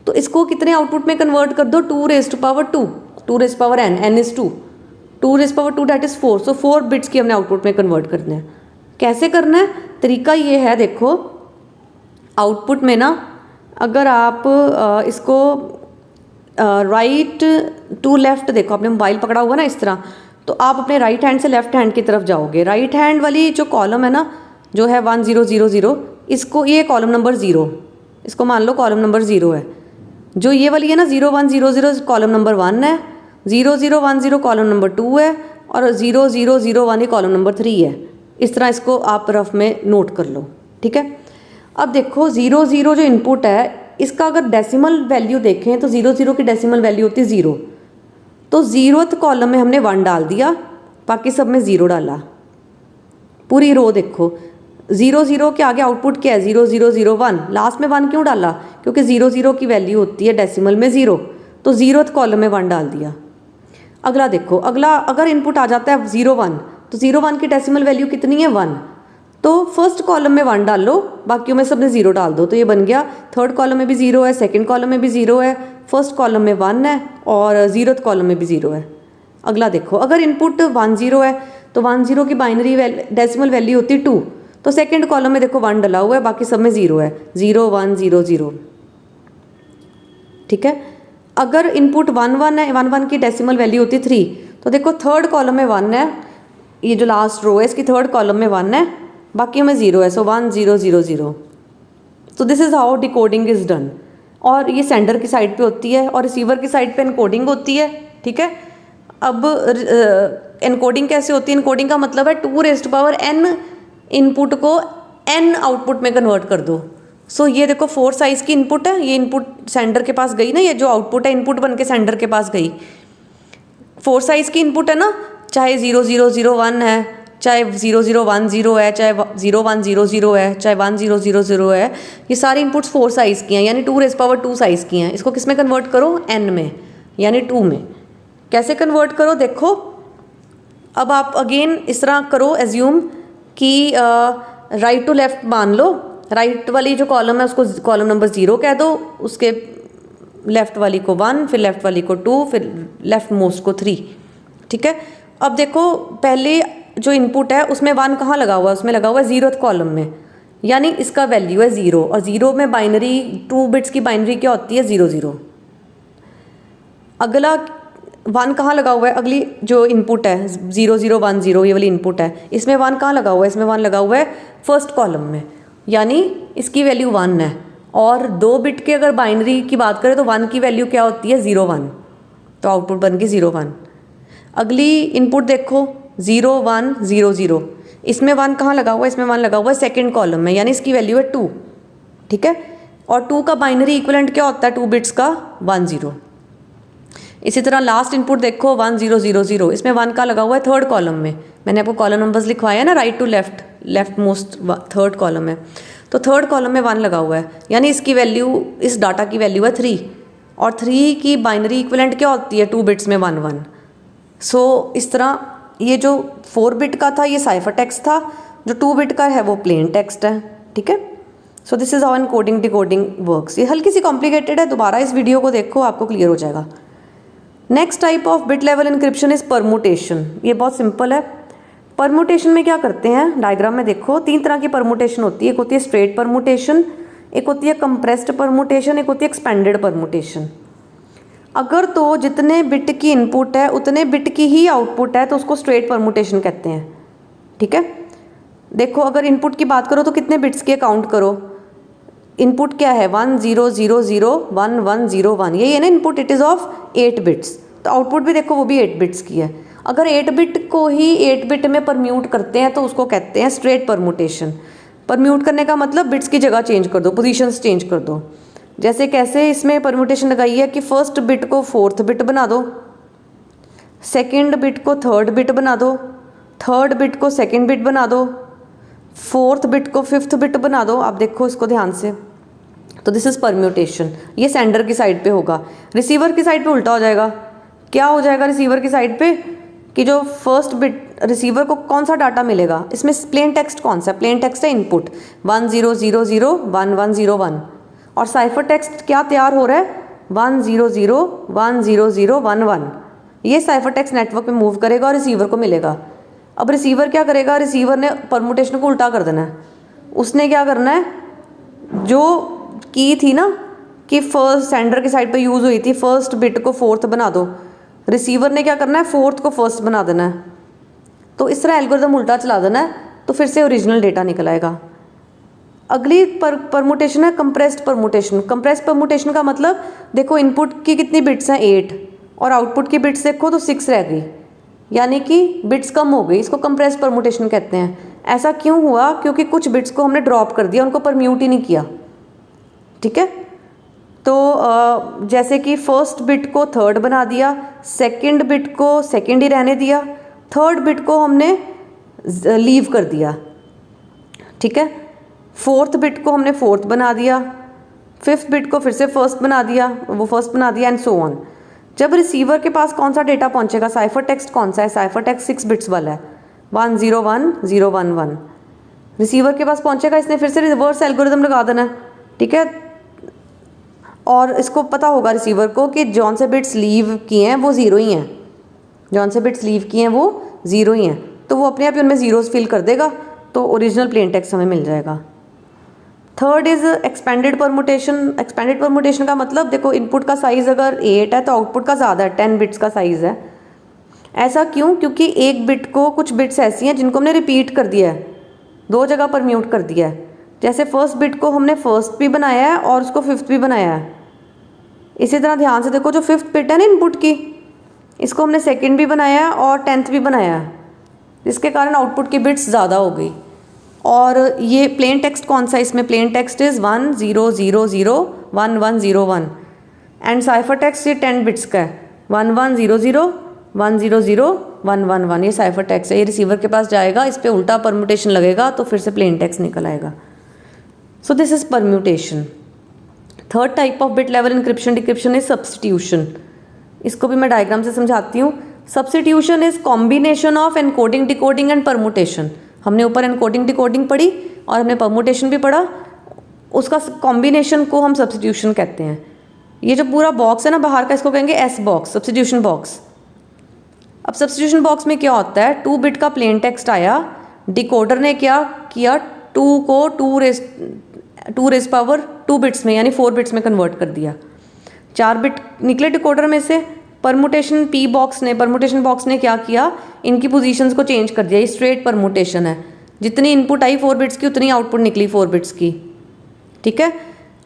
तो इसको कितने आउटपुट में कन्वर्ट कर दो, 2n, n is 2, 2 that is 4। So 4 bits की हमने आउटपुट में कन्वर्ट करना है। कैसे करना है, तरीका ये है, देखो आउटपुट में ना अगर आप इसको राइट टू लेफ़्ट, देखो आपने मोबाइल पकड़ा हुआ ना इस तरह, तो आप अपने राइट हैंड से लेफ़्ट हैंड की तरफ जाओगे। राइट हैंड वाली जो कॉलम है ना, जो है 1000, इसको, ये कॉलम नंबर 0, इसको मान लो कॉलम नंबर 0 है। जो ये वाली है ना 0100 कॉलम नंबर 1 है, 0010 कॉलम नंबर 2 है, और 0001 ही कॉलम नंबर 3 है। इस तरह इसको आप रफ में नोट कर लो, ठीक है। अब देखो 00 जो इनपुट है इसका अगर डेसिमल वैल्यू देखें तो 00 की डेसिमल वैल्यू होती है 0। तो 0th कॉलम में हमने 1 डाल दिया, बाकी सब में 0 डाला। पूरी रो देखो 00 के आगे आउटपुट क्या है 0001, लास्ट में 1 क्यों डाला, क्योंकि 00 की वैल्यू होती है डेसिमल में 0, तो 0th कॉलम में 1 डाल दिया। अगला देखो, अगला अगर इनपुट आ जाता है 01, तो 01 की डेसिमल वैल्यू कितनी है 1, तो फर्स्ट कॉलम में 1 डाल लो, बाकियों में सब में 0 डाल दो, तो ये बन गया। थर्ड कॉलम में भी 0 है, सेकंड कॉलम में भी 0 है, फर्स्ट कॉलम में 1 है, और 0th कॉलम में भी 0 है। अगला देखो, अगर इनपुट 10 है तो 10 की बाइनरी डेसिमल वैल्यू होती है 2, तो सेकंड कॉलम में देखो 1 डला हुआ है, बाकी सब में 0 है, 0 1 0 0, ठीक है। अगर इनपुट 1 है, 1 की डेसिमल वैल्यू होती है 3, तो देखो थर्ड कॉलम में 1 है, ये जो लास्ट रो है इसकी थर्ड कॉलम में 1 है, बाकी में 0 है, सो 1 0 0 0। तो this is how decoding is done. और ये सेंडर की साइड पे होती है और रिसीवर की साइड पे एनकोडिंग होती है, ठीक है। अब एनकोडिंग कैसे होती है, एनकोडिंग का मतलब है 2n इनपुट को n आउटपुट में कन्वर्ट कर दो। सो ये देखो 4 साइज़ की इनपुट है, ये इनपुट सेंडर के पास गई ना, ये जो आउटपुट है इनपुट बन के सेंडर के पास गई। 4 साइज़ की इनपुट है ना, चाहे 0001 है, चाहे 0010 है, चाहे 0100 है, चाहे 1000 है, ये सारी इनपुट्स 4 साइज़ की हैं, यानी 2 साइज़ की हैं। इसको किस में कन्वर्ट करो, n में, यानी 2 में। कैसे कन्वर्ट करो देखो। अब आप अगेन इस तरह करो, एज्यूम कि राइट टू लेफ़्ट मान लो, राइट वाली जो कॉलम है उसको कॉलम नंबर 0 कह दो, उसके लेफ़्ट वाली को 1, फिर लेफ़्ट वाली को 2, फिर लेफ़्ट मोस्ट को 3, ठीक है। अब देखो पहले जो इनपुट है उसमें 1 कहाँ लगा हुआ है, उसमें लगा हुआ है 0th कॉलम में, यानी इसका वैल्यू है 0, और 0 में बाइनरी 2 बिट्स की बाइनरी क्या होती है 0 0। अगला 1 कहाँ लगा हुआ है, अगली जो इनपुट है 0010 ये वाली इनपुट है, इसमें 1 कहाँ लगा हुआ है, इसमें 1 लगा हुआ है फर्स्ट कॉलम में, यानी इसकी वैल्यू 1 है। और 2 बिट के अगर बाइनरी की बात करें तो 1 की वैल्यू क्या होती है 0 1, तो आउटपुट बन गई 0 1। अगली इनपुट देखो 0 1 0 0, इसमें 1 कहाँ लगा हुआ है, इसमें 1 लगा हुआ है सेकेंड कॉलम में, यानी इसकी वैल्यू है 2, ठीक है। और 2 का बाइनरी इक्विवेलेंट क्या होता है 2 बिट्स का, 1 0। इसी तरह लास्ट इनपुट देखो 1 0 0 0, इसमें 1 का लगा हुआ है थर्ड कॉलम में, मैंने आपको कॉलम नंबर्स लिखवाया ना, right to left, left most third column में, तो थर्ड कॉलम में 1 लगा हुआ है, यानी इसकी वैल्यू, इस डाटा की वैल्यू है 3, और 3 की बाइनरी इक्विवेलेंट क्या होती है 2 बिट्स में 1 1। सो इस तरह ये जो 4 बिट का था ये साइफर टेक्स्ट था, जो 2 बिट का है वो प्लेन टेक्स्ट है, ठीक है। So this is how encoding decoding works. ये हल्की सी कॉम्प्लिकेटेड है, दोबारा इस वीडियो को देखो आपको क्लियर हो जाएगा। Next type of bit level encryption is permutation. ये बहुत सिंपल है। परमुटेशन में क्या करते हैं, डायग्राम में देखो 3 तरह की परमुटेशन होती है, एक होती है स्ट्रेट परमुटेशन, एक होती है कंप्रेस्ड परमुटेशन, एक होती है एक्सपेंडेड परमुटेशन। अगर तो जितने बिट की इनपुट है उतने बिट की ही आउटपुट है तो उसको स्ट्रेट परमुटेशन कहते हैं, ठीक है। देखो अगर इनपुट की बात करो तो कितने बिट्स की काउंट करो, इनपुट क्या है 1 0 0 0 1 1 0 1, ये ना input, it is of 8 bits, तो आउटपुट भी देखो वो भी 8 बिट्स की है। अगर 8 बिट को ही 8 बिट में परम्यूट करते हैं तो उसको कहते हैं स्ट्रेट परमुटेशन। परम्यूट करने का मतलब बिट्स की जगह चेंज कर दो, पोजीशंस चेंज कर दो। जैसे कैसे इसमें परम्यूटेशन लगाई है कि फर्स्ट बिट को फोर्थ बिट बना दो, सेकंड बिट को थर्ड बिट बना दो, थर्ड बिट को सेकंड बिट बना दो, फोर्थ बिट को फिफ्थ बिट बना दो। आप देखो इसको ध्यान से, तो दिस इज़ परम्यूटेशन। ये सेंडर की साइड पे होगा, रिसीवर की साइड पे उल्टा हो जाएगा। क्या हो जाएगा रिसीवर की साइड पे कि जो फर्स्ट बिट, रिसीवर को कौन सा डाटा मिलेगा, इसमें प्लेन टेक्स्ट कौन सा, प्लेन टेक्स्ट है इनपुट 1 0 0 0 1 1 0 1, और साइफर टेक्स्ट क्या तैयार हो रहा है 1 0 0 1 0 0 1 1। ये साइफर टेक्स्ट नेटवर्क में मूव करेगा और रिसीवर को मिलेगा। अब रिसीवर क्या करेगा, रिसीवर ने परमुटेशन को उल्टा कर देना है। उसने क्या करना है, जो की थी ना कि फर्स्ट सेंडर की साइड पे यूज़ हुई थी, फर्स्ट बिट को फोर्थ बना दो, रिसीवर ने क्या करना है फोर्थ को फर्स्ट बना देना है। तो इस तरह एल्गोरिदम उल्टा चला देना है, तो फिर से ओरिजिनल डेटा निकल आएगा। अगली परमुटेशन है कंप्रेस्ड परमुटेशन। कंप्रेस्ड परमुटेशन का मतलब देखो इनपुट की कितनी बिट्स हैं 8, और आउटपुट की बिट्स देखो तो 6 रह गई, यानी कि बिट्स कम हो गई, इसको कंप्रेस्ड परमुटेशन कहते हैं। ऐसा क्यों हुआ, क्योंकि कुछ बिट्स को हमने ड्रॉप कर दिया, उनको परम्यूट ही नहीं किया, ठीक है। तो जैसे कि फर्स्ट बिट को थर्ड बना दिया, सेकंड बिट को सेकंड ही रहने दिया, थर्ड बिट को हमने लीव कर दिया, ठीक है। फोर्थ बिट को हमने फोर्थ बना दिया, फिफ्थ बिट को फिर से फर्स्ट बना दिया, वो फर्स्ट बना दिया, एंड सो ऑन। जब रिसीवर के पास कौन सा डेटा पहुंचेगा, साइफर टेक्स्ट कौन सा है, साइफर टेक्स्ट 6 बिट्स वाला है, 1 0 1 0 1 1। रिसीवर के पास पहुंचेगा, इसने फिर से रिवर्स एल्गोरिदम लगा देना है, ठीक है। और इसको पता होगा रिसीवर को कि जौन से बिट्स लीव किए हैं वो 0 ही हैं, जौन से बिट्स लीव किए हैं वो 0 ही हैं, तो वो अपने आप ही उनमें जीरोस फिल कर देगा, तो ओरिजिनल प्लेन टेक्स्ट हमें मिल जाएगा। Third is expanded permutation. Expanded permutation का मतलब देखो इनपुट का साइज़ अगर 8 है तो आउटपुट का ज़्यादा है, 10 बिट्स का साइज़ है। ऐसा क्यों, क्योंकि एक बिट को, कुछ बिट्स ऐसी हैं जिनको हमने रिपीट कर दिया है, 2 जगह पर म्यूट कर दिया है। जैसे फर्स्ट बिट को हमने फर्स्ट भी बनाया है और उसको फिफ्थ भी बनाया है। इसी तरह ध्यान से देखो, जो फिफ्थ बिट है ना इनपुट की, इसको हमने सेकेंड भी बनाया है और 10th भी बनाया है, जिसके कारण आउटपुट की बिट्स ज़्यादा हो गई। और ये प्लेन टेक्स्ट कौन सा है, इसमें plain text is 1 0 0 0 1 1 0 1, and cipher text ये 10 बिट्स का है, 1 1 0 0 1 0 0 1 1 1। ये साइफर टेक्स्ट है, ये रिसीवर के पास जाएगा, इस पर उल्टा परम्यूटेशन लगेगा तो फिर से प्लेन टेक्स्ट निकल आएगा। So this is permutation. Third type of bit level encryption decryption is substitution. इसको भी मैं डायग्राम से समझाती हूँ। Substitution is combination of encoding decoding and permutation. हमने ऊपर एनकोडिंग डिकोडिंग पढ़ी और हमने परमुटेशन भी पढ़ा, उसका कॉम्बिनेशन को हम सब्स्टिट्यूशन कहते हैं। ये जो पूरा बॉक्स है ना बाहर का, इसको कहेंगे एस बॉक्स, सब्स्टिट्यूशन बॉक्स। अब सब्स्टिट्यूशन बॉक्स में क्या होता है, 2 बिट का प्लेन टेक्स्ट आया, डिकोडर ने क्या किया, 2 को 2 रेज़ पावर 2 बिट्स में यानी 4 बिट्स में कन्वर्ट कर दिया। 4 बिट निकले डिकोडर में से। परमुटेशन परमुटेशन बॉक्स ने क्या किया, इनकी पोजीशंस को चेंज कर दिया। ये स्ट्रेट परमुटेशन है, जितनी इनपुट आई 4 बिट्स की उतनी आउटपुट निकली 4 बिट्स की, ठीक है।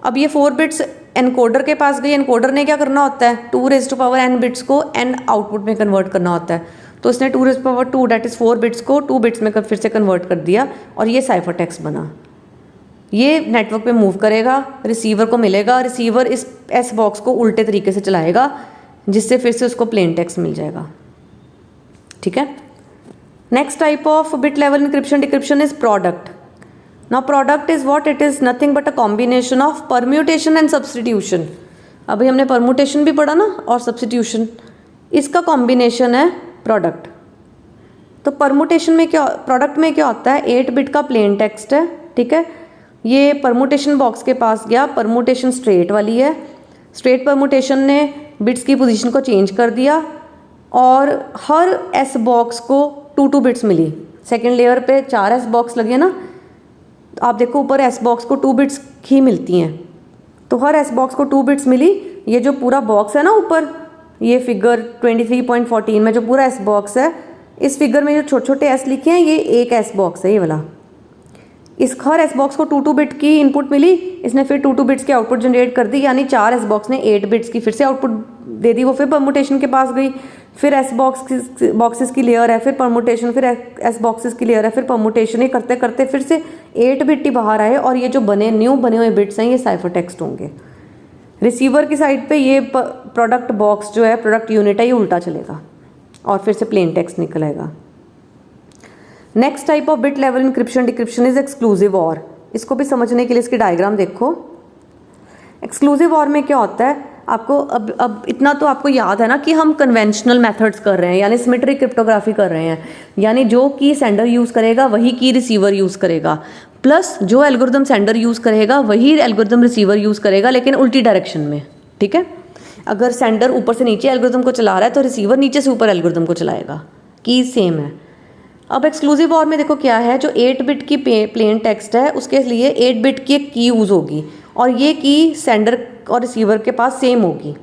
अब ये 4 बिट्स एनकोडर के पास गई, एनकोडर ने क्या करना होता है, 2 raise to power n bits को n आउटपुट में कन्वर्ट करना होता है। तो इसने 2⁻², डेट इज़ 4 बिट्स को 2 बिट्स में फिर से कन्वर्ट कर दिया और ये साइफर टेक्स्ट बना। ये नेटवर्क पे मूव करेगा, रिसीवर को मिलेगा, रिसीवर इस एस बॉक्स को उल्टे तरीके से चलाएगा जिससे फिर से उसको प्लेन टेक्स्ट मिल जाएगा। ठीक है। Next type of bit level encryption decryption is product. Now product is what? It is nothing but a combination of permutation and substitution. अभी हमने परम्यूटेशन भी पढ़ा ना और सब्सटीट्यूशन, इसका कॉम्बिनेशन है प्रोडक्ट। तो परम्यूटेशन में क्या, प्रोडक्ट में क्या होता है? 8 बिट का प्लेन टेक्स्ट है। ठीक है। ये परम्यूटेशन बॉक्स के पास गया, परम्यूटेशन स्ट्रेट वाली है। स्ट्रेट परम्यूटेशन ने बिट्स की पोजीशन को चेंज कर दिया और हर एस बॉक्स को 2 बिट्स मिली। सेकेंड लेयर पे 4 एस बॉक्स लगे ना, आप देखो ऊपर एस बॉक्स को 2 बिट्स ही मिलती हैं, तो हर एस बॉक्स को 2 बिट्स मिली। ये जो पूरा बॉक्स है ना ऊपर, ये फिगर 23.14 में जो पूरा एस बॉक्स है, इस फिगर में जो छोटे छोटे एस लिखे हैं, ये एक एस बॉक्स है ये वाला। इस हर एस बॉक्स को 2 बिट की इनपुट मिली, इसने फिर 2 बिट्स की आउटपुट जनरेट कर दी, यानी 4 एस बॉक्स ने 8 बिट्स की फिर से आउटपुट दे दी। वो फिर परम्यूटेशन के पास गई, फिर एस बॉक्सेस की लेयर है, फिर परम्यूटेशन, फिर एस बॉक्सेस की लेयर है, फिर परम्यूटेशन। ही करते करते फिर से 8 बिट ही बाहर आए और ये जो न्यू बने हुए बिट्स हैं ये साइफर टेक्स्ट होंगे। रिसीवर की साइड पे ये प्रोडक्ट बॉक्स जो है, प्रोडक्ट यूनिट है, ये उल्टा चलेगा और फिर से प्लेन टेक्स्ट निकल आएगा। Next type of bit level encryption decryption is exclusive or. इसको भी समझने के लिए इसकी डायग्राम देखो। एक्सक्लूसिव ऑर में क्या होता है? आपको अब इतना तो आपको याद है ना कि हम कन्वेंशनल मेथड्स कर रहे हैं, यानी सिमेट्रिक क्रिप्टोग्राफी कर रहे हैं, यानी जो की सेंडर यूज़ करेगा वही की रिसीवर यूज़ करेगा, प्लस जो एल्गोरिदम सेंडर यूज़ करेगा वही एल्गोरिदम रिसीवर यूज़ करेगा, लेकिन उल्टी डायरेक्शन में। ठीक है। अगर सेंडर ऊपर से नीचे एल्गोरिदम को चला रहा है तो रिसीवर नीचे से ऊपर एल्गोरिदम को चलाएगा, की सेम है। अब एक्सक्लूसिव ऑर में देखो क्या है, जो 8 बिट की प्लेन टेक्स्ट है उसके लिए 8 बिट की एक की यूज़ होगी और ये की सेंडर और रिसीवर के पास सेम होगी।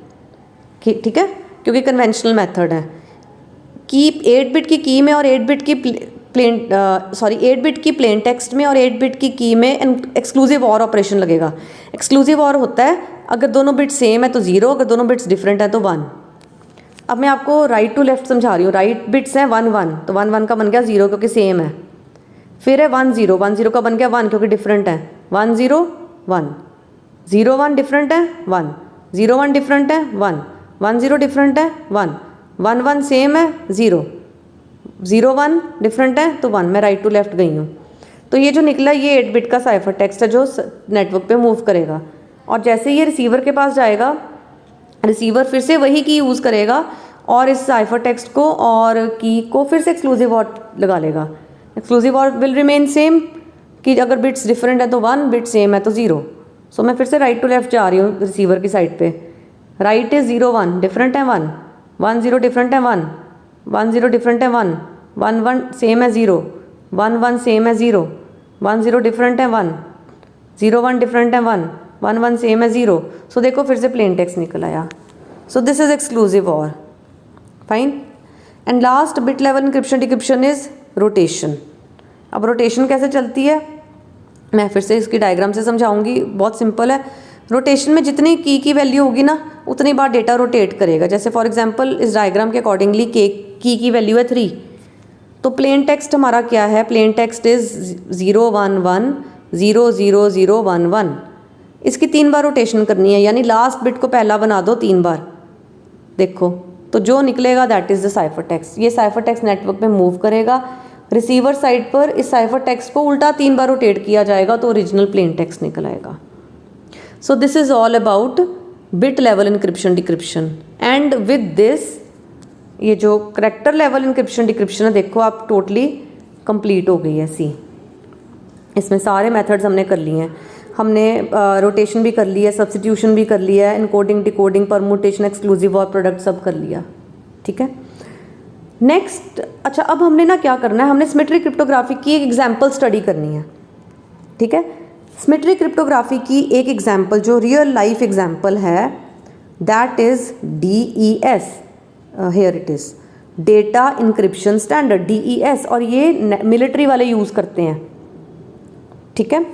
ठीक है, क्योंकि कन्वेंशनल मेथड है। की 8 बिट की में और 8 बिट की 8 बिट की प्लेन टेक्स्ट में और 8 बिट की में एक्सक्लूसिव ऑर ऑपरेशन लगेगा। एक्सक्लूसिव ऑर होता है अगर दोनों बिट्स सेम है तो 0, अगर दोनों बिट्स डिफरेंट है तो 1। अब मैं आपको राइट टू लेफ्ट समझा रही हूँ। राइट बिट्स हैं 1 1, तो 1 1 का बन गया 0 क्योंकि सेम है। फिर है 1 0, 1 0 का बन गया 1 क्योंकि डिफरेंट है। 1 0 1, 0 1 डिफरेंट है 1, 0 1 डिफरेंट है 1, 1 0 डिफरेंट है 1, 1 1 सेम है 0, 0 1 डिफरेंट है तो 1। मैं राइट टू लेफ्ट गई हूँ। तो ये जो निकला ये 8 बिट का साइफर टेक्स्ट है जो नेटवर्क पे मूव करेगा। और जैसे ये रिसीवर के पास जाएगा, रिसीवर फिर से वही की यूज़ करेगा और इस साइफर टेक्स्ट को और की को फिर से एक्सक्लूसिव ऑर लगा लेगा। Exclusive or will remain same, कि अगर बिट्स डिफरेंट है तो 1, बिट सेम है तो 0। सो मैं फिर से राइट टू लेफ्ट जा रही हूँ रिसीवर की साइड पे। राइट इज 0 1 डिफरेंट है 1, 1 0 डिफरेंट है 1, 1 0 डिफरेंट है 1, 1 1 सेम है 0, 1 1 सेम है 0, 1 0 डिफरेंट है 1, 0 1 डिफरेंट है 1, 1 1 सेम है 0। सो देखो फिर से प्लेन टेक्स्ट निकल आया। So this is exclusive or. Fine. And last bit level encryption decryption is rotation. अब रोटेशन कैसे चलती है मैं फिर से इसकी डायग्राम से समझाऊंगी, बहुत सिंपल है। रोटेशन में जितनी की वैल्यू होगी ना उतनी बार डेटा रोटेट करेगा। जैसे फॉर एग्जांपल इस डायग्राम के अकॉर्डिंगली की वैल्यू है 3, तो प्लेन टेक्स्ट हमारा क्या है? Plain text is 0 1 1 0 0 0 1 1। इसकी 3 बार रोटेशन करनी है, यानी लास्ट बिट को पहला बना दो 3 बार। देखो तो जो निकलेगा that is the cipher text. ये साइफर टेक्स्ट नेटवर्क पे मूव करेगा। रिसीवर साइड पर इस साइफर टेक्स्ट को उल्टा 3 बार रोटेट किया जाएगा तो ओरिजिनल प्लेन टेक्स्ट निकल आएगा। So this is all about bit level encryption decryption. And with this ये जो करैक्टर लेवल इंक्रिप्शन डिक्रिप्शन है, देखो आप टोटली कंप्लीट हो गई है। सी इसमें सारे मेथड्स हमने कर लिए हैं। हमने रोटेशन भी कर लिया है, सब्स्टिट्यूशन भी कर लिया है, इनकोडिंग डिकोडिंग परम्यूटेशन एक्सक्लूसिव और प्रोडक्ट सब कर लिया। ठीक है। नेक्स्ट अच्छा अब हमने ना क्या करना है, हमने सिमेट्रिक क्रिप्टोग्राफी की एक एग्जांपल स्टडी करनी है। ठीक है। सिमेट्रिक क्रिप्टोग्राफी की एक एग्जांपल जो रियल लाइफ एग्जांपल है that is DES। Here it is data encryption standard DES, और ये मिलिट्री वाले यूज़ करते हैं। ठीक है।